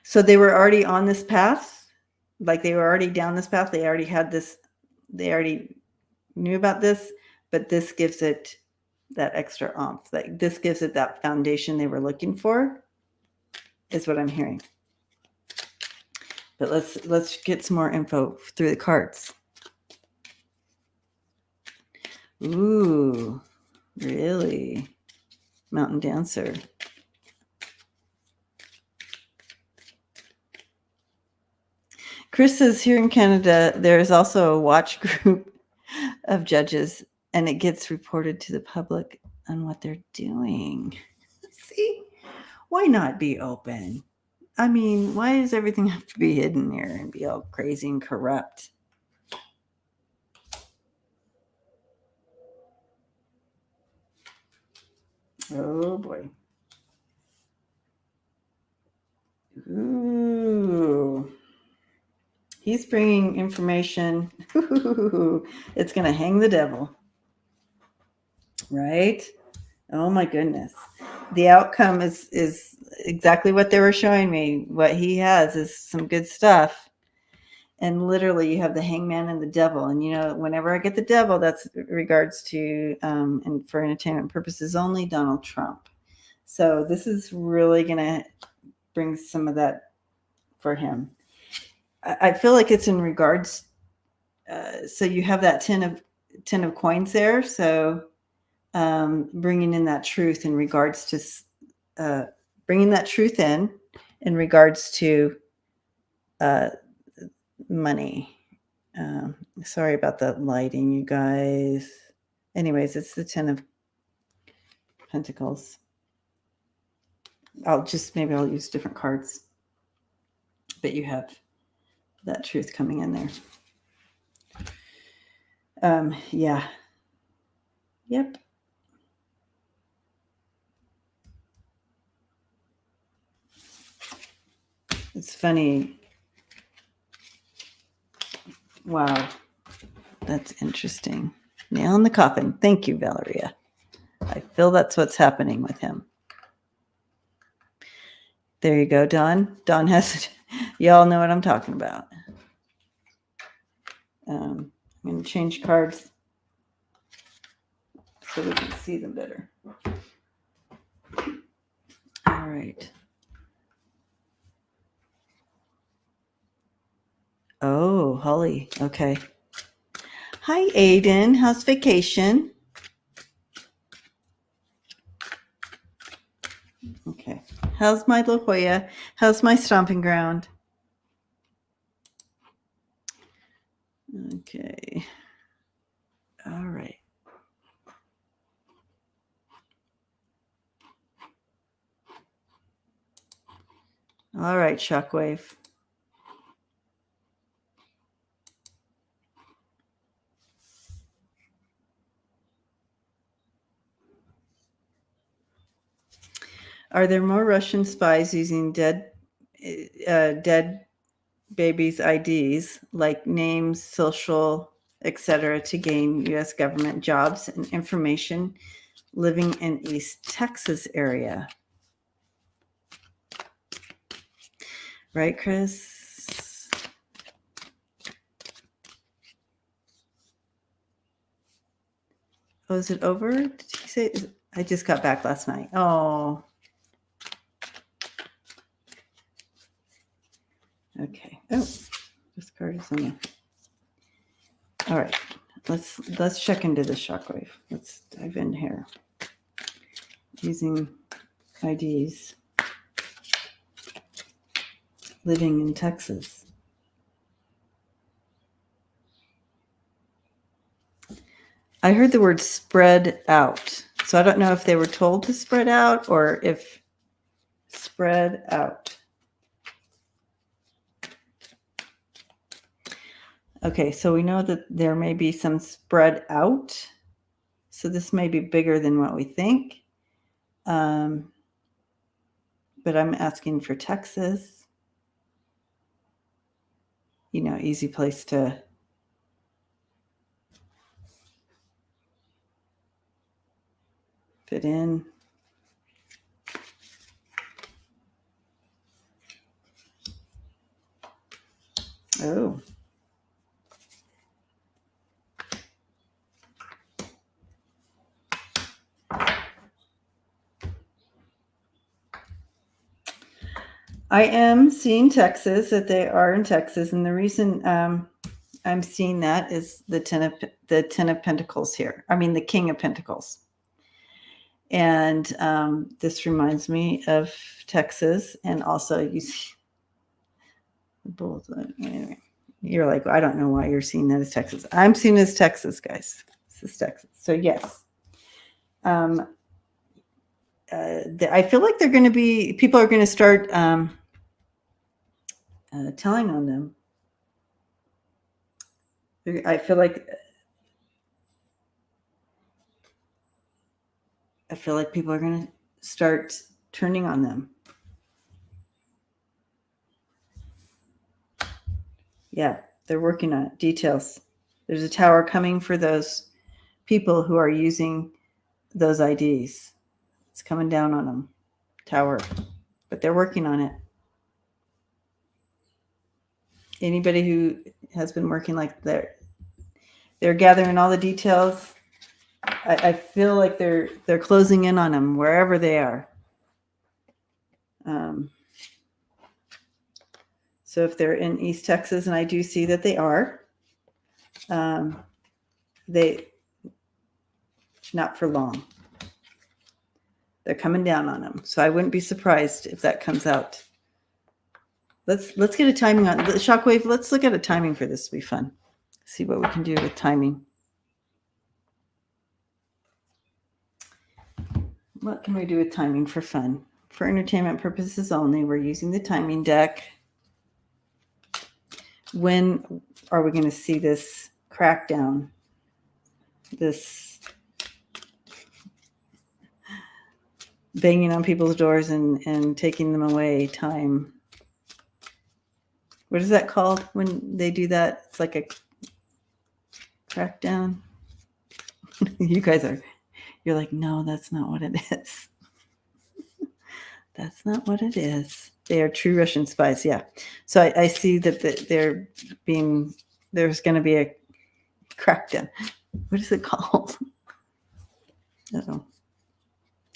S1: So they were already on this path, like they were already down this path. They already had this, they already knew about this, but this gives it that extra oomph. Like this gives it that foundation they were looking for, is what I'm hearing. But let's get some more info through the cards. Ooh, really? Mountain Dancer. Chris says here in Canada, there is also a watch group of judges, and it gets reported to the public on what they're doing. See, why not be open? I mean, why does everything have to be hidden here and be all crazy and corrupt? Oh boy. Ooh. He's bringing information. It's going to hang the devil. Right? Oh my goodness. The outcome is exactly what they were showing me. What he has is some good stuff. And literally you have the hangman and the devil. And whenever I get the devil, that's regards to, and for entertainment purposes only, Donald Trump. So this is really going to bring some of that for him. I feel like it's in regards. So you have that 10 of coins there. So bringing in that truth in regards to bringing that truth in regards to money. Sorry about the lighting, you guys. Anyways, it's the 10 of Pentacles. I'll use different cards, but you have that truth coming in there. Yeah. Yep. It's funny. Wow. That's interesting. Nail in the coffin. Thank you, Valeria. I feel that's what's happening with him. There you go, Dawn. Dawn has, y'all know what I'm talking about. I'm going to change cards so we can see them better. All right. Oh, Holly. Okay. Hi, Aiden. How's vacation? Okay. How's my La Jolla? How's my stomping ground? Okay. All right. All right, Shockwave. Are there more Russian spies using dead babies' IDs, like names, social, etc., to gain U.S. government jobs and information living in East Texas area? Right, Chris? Oh, is it over? Did he say? I just got back last night. Oh. Okay. Oh, this card is on there. All right. Let's check into the shockwave. Let's dive in here. Using IDs. Living in Texas. I heard the word spread out. So I don't know if they were told to spread out or if spread out. Okay, so we know that there may be some spread out. So this may be bigger than what we think. But I'm asking for Texas. You know, easy place to fit in. Oh. I am seeing Texas, that they are in Texas. And the reason I'm seeing that is the 10 of Pentacles here. I mean, the King of Pentacles. And this reminds me of Texas. And also you see both. Anyway, you're like, I don't know why you're seeing that as Texas. I'm seeing it as Texas, guys. This is Texas. So yes. I feel like they're going to be, people are going to start telling on them. I feel like people are going to start turning on them. Yeah, they're working on it. Details. There's a tower coming for those people who are using those IDs. It's coming down on them. Tower. But they're working on it. Anybody who has been working like they're gathering all the details. I feel like they're closing in on them wherever they are. So So if they're in East Texas, and I do see that they are, they not for long. They're coming down on them. So I wouldn't be surprised if that comes out. Let's get a timing on the Shockwave. Let's look at a timing for this. It'll be fun. See what we can do with timing. What can we do with timing for fun? For entertainment purposes only, we're using the timing deck. When are we going to see this crackdown? This banging on people's doors and taking them away time. What is that called when they do that? It's like a crackdown. You guys you're like, no, that's not what it is. That's not what it is. They are true Russian spies. Yeah. So I see that there's going to be a crackdown. What is it called? Uh-oh.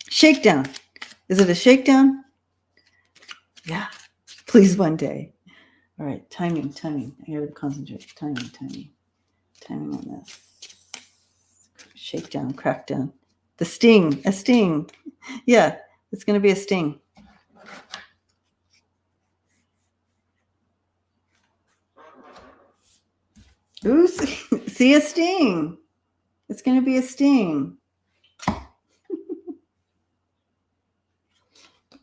S1: Shakedown. Is it a shakedown? Yeah. Please one day. All right. Timing. I got to concentrate. Timing on this. Shakedown, crackdown. The sting. A sting. Yeah. It's going to be a sting. Ooh, see a sting. It's going to be a sting.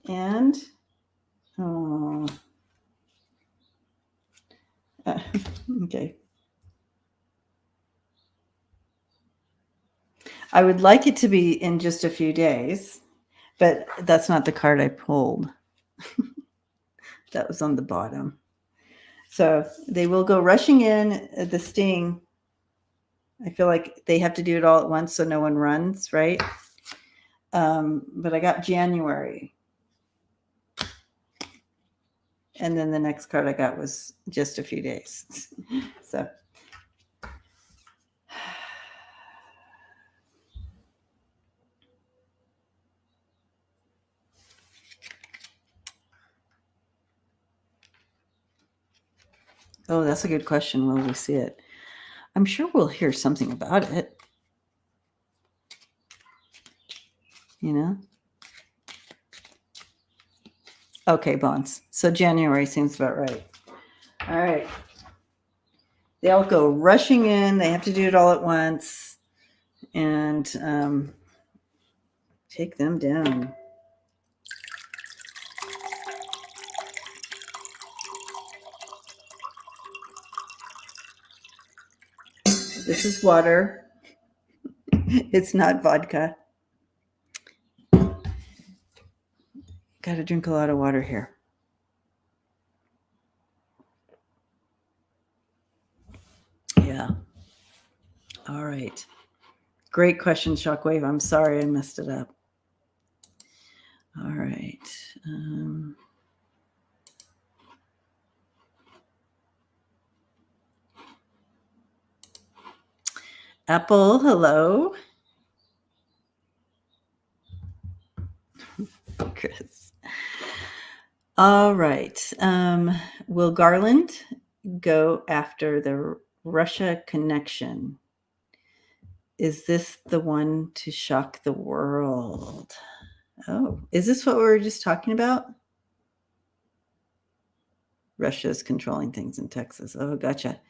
S1: And, okay. I would like it to be in just a few days, but that's not the card I pulled. That was on the bottom. So they will go rushing in the sting. I feel like they have to do it all at once so no one runs, right? But I got January. And then the next card I got was just a few days. So. Oh, that's a good question. Will we see it? I'm sure we'll hear something about it. You know? Okay, bonds. So January seems about right. All right. They all go rushing in. They have to do it all at once. And take them down. This is water. It's not vodka. Got to drink a lot of water here. Yeah. All right. Great question, Shockwave. I'm sorry I messed it up. All right. Apple, hello. Chris. All right. Will Garland go after the Russia connection? Is this the one to shock the world? Oh, is this what we were just talking about? Russia's controlling things in Texas. Oh, gotcha.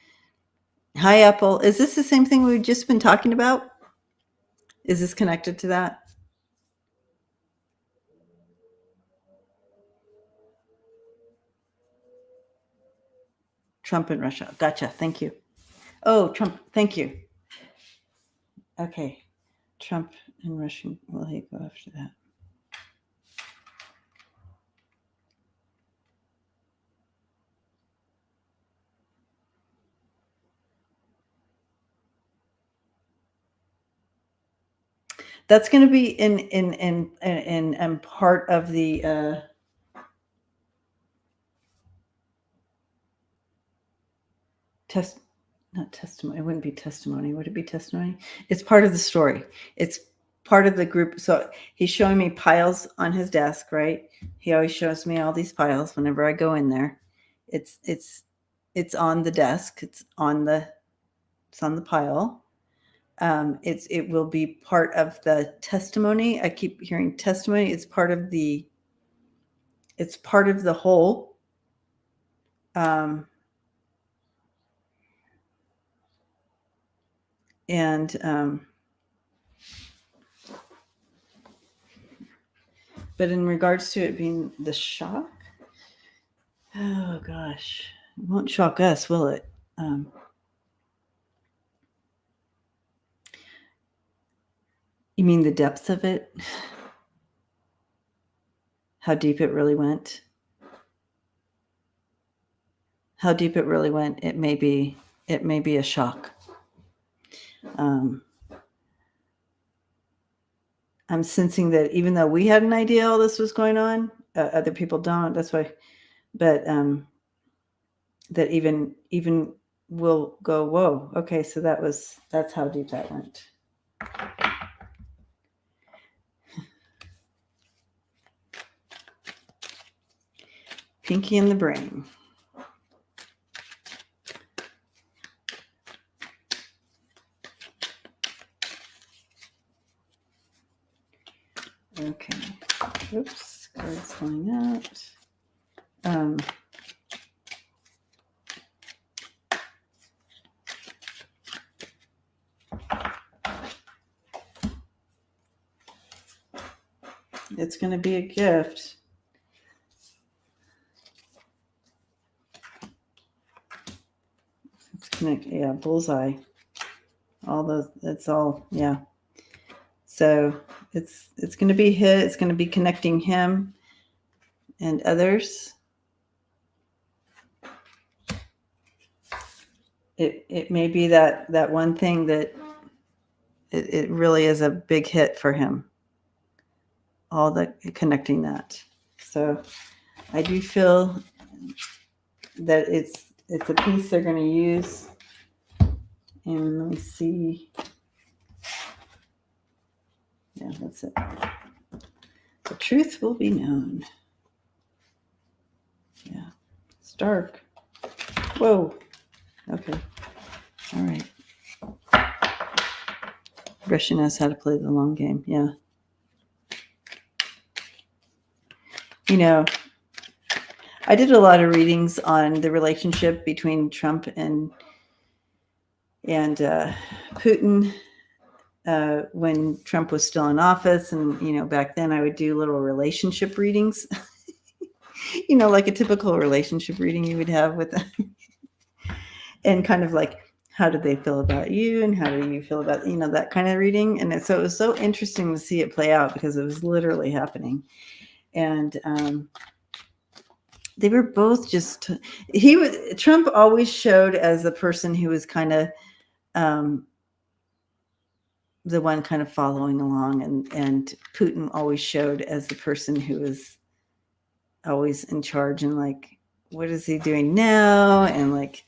S1: Hi, Apple. Is this the same thing we've just been talking about? Is this connected to that? Trump and Russia. Gotcha. Thank you. Oh, Trump. Thank you. Okay. Trump and Russia. Will he go after that? That's going to be in part of the not testimony. It wouldn't be testimony. Would it be testimony? It's part of the story. It's part of the group. So he's showing me piles on his desk, right? He always shows me all these piles whenever I go in there. It's on the desk. It's on the pile. It will be part of the testimony. I keep hearing testimony. It's part of the whole. But in regards to it being the shock, oh gosh, it won't shock us, will it? You mean the depths of it? How deep it really went? How deep it really went, it may be a shock. I'm sensing that even though we had an idea all this was going on, other people don't. That's why, but that even we'll go, whoa, okay, so that's how deep that went. Pinky in the brain. Okay. Oops, cards flying out. It's going to be a gift. It's connect, yeah, bullseye. All those, it's all, yeah. So it's going to be hit. It's going to be connecting him and others. It may be that one thing that it really is a big hit for him. All the connecting that. So I do feel that it's a piece they're going to use. And let me see. Yeah, that's it. The truth will be known. Yeah, it's dark. Whoa. Okay. All right. Russia knows how to play the long game. Yeah. You know, I did a lot of readings on the relationship between Trump and Putin when Trump was still in office. And, you know, back then I would do little relationship readings, you know, like a typical relationship reading you would have with them. And kind of like, how do they feel about you? And how do you feel about, you know, that kind of reading? And so it was so interesting to see it play out because it was literally happening. And they were both just, Trump always showed as the person who was kind of the one kind of following along, and Putin always showed as the person who was always in charge and like, what is he doing now? And like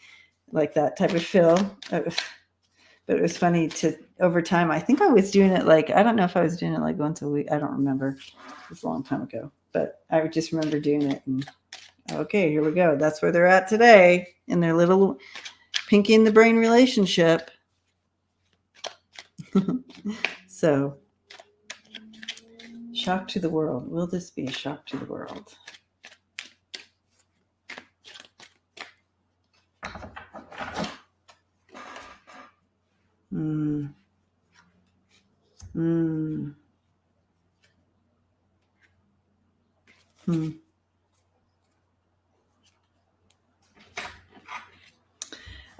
S1: that type of feel. But it was funny to, over time, I think I was doing it like, I don't know if I was doing it like once a week. I don't remember. It was a long time ago. But I just remember doing it. And okay, here we go. That's where they're at today in their little pinky in the brain relationship. So, shock to the world. Will this be a shock to the world?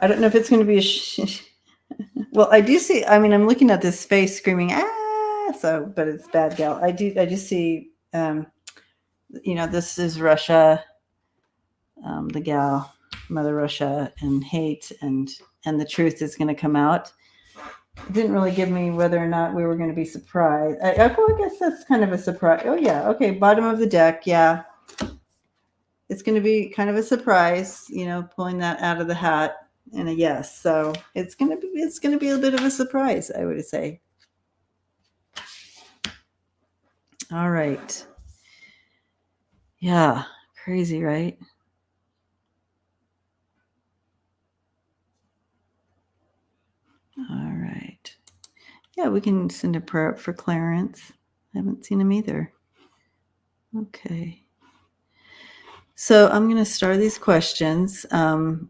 S1: I don't know if it's going to be well, I do see, I mean, I'm looking at this face screaming, so, but it's bad gal. I just see, you know, this is Russia, the gal, Mother Russia, and hate, and the truth is going to come out. It didn't really give me whether or not we were going to be surprised. I guess that's kind of a surprise. Oh yeah. Okay. Bottom of the deck. Yeah. It's going to be kind of a surprise, you know, pulling that out of the hat, and a yes. So it's going to be a bit of a surprise, I would say. All right. Yeah. Crazy, right? Yeah, we can send a prayer up for Clarence. I haven't seen him either. Okay. So I'm going to start these questions. And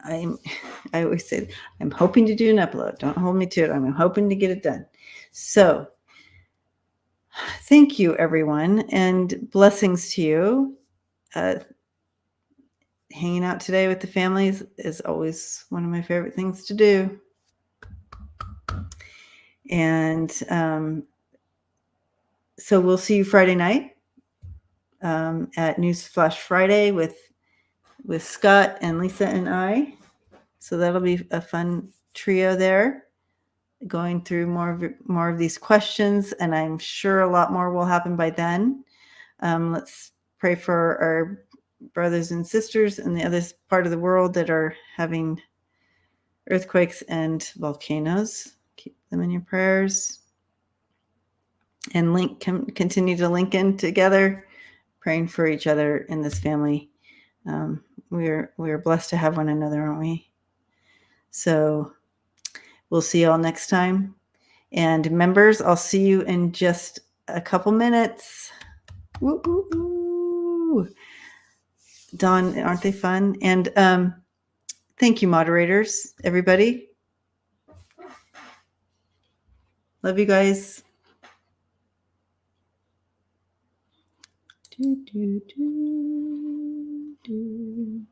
S1: I always say, I'm hoping to do an upload. Don't hold me to it. I'm hoping to get it done. So thank you, everyone, and blessings to you. Hanging out today with the families is always one of my favorite things to do. And so we'll see you Friday night at Newsflash Friday with Scott and Lisa and I. So that'll be a fun trio there, going through more of these questions, and I'm sure a lot more will happen by then. Let's pray for our brothers and sisters in the other part of the world that are having earthquakes and volcanoes. Keep them in your prayers, and continue to link in together, praying for each other in this family. We're blessed to have one another, aren't we? So we'll see you all next time. And members, I'll see you in just a couple minutes. Woo, woo, woo. Dawn, aren't they fun? And thank you, moderators, everybody. Love you guys. Do, do, do, do.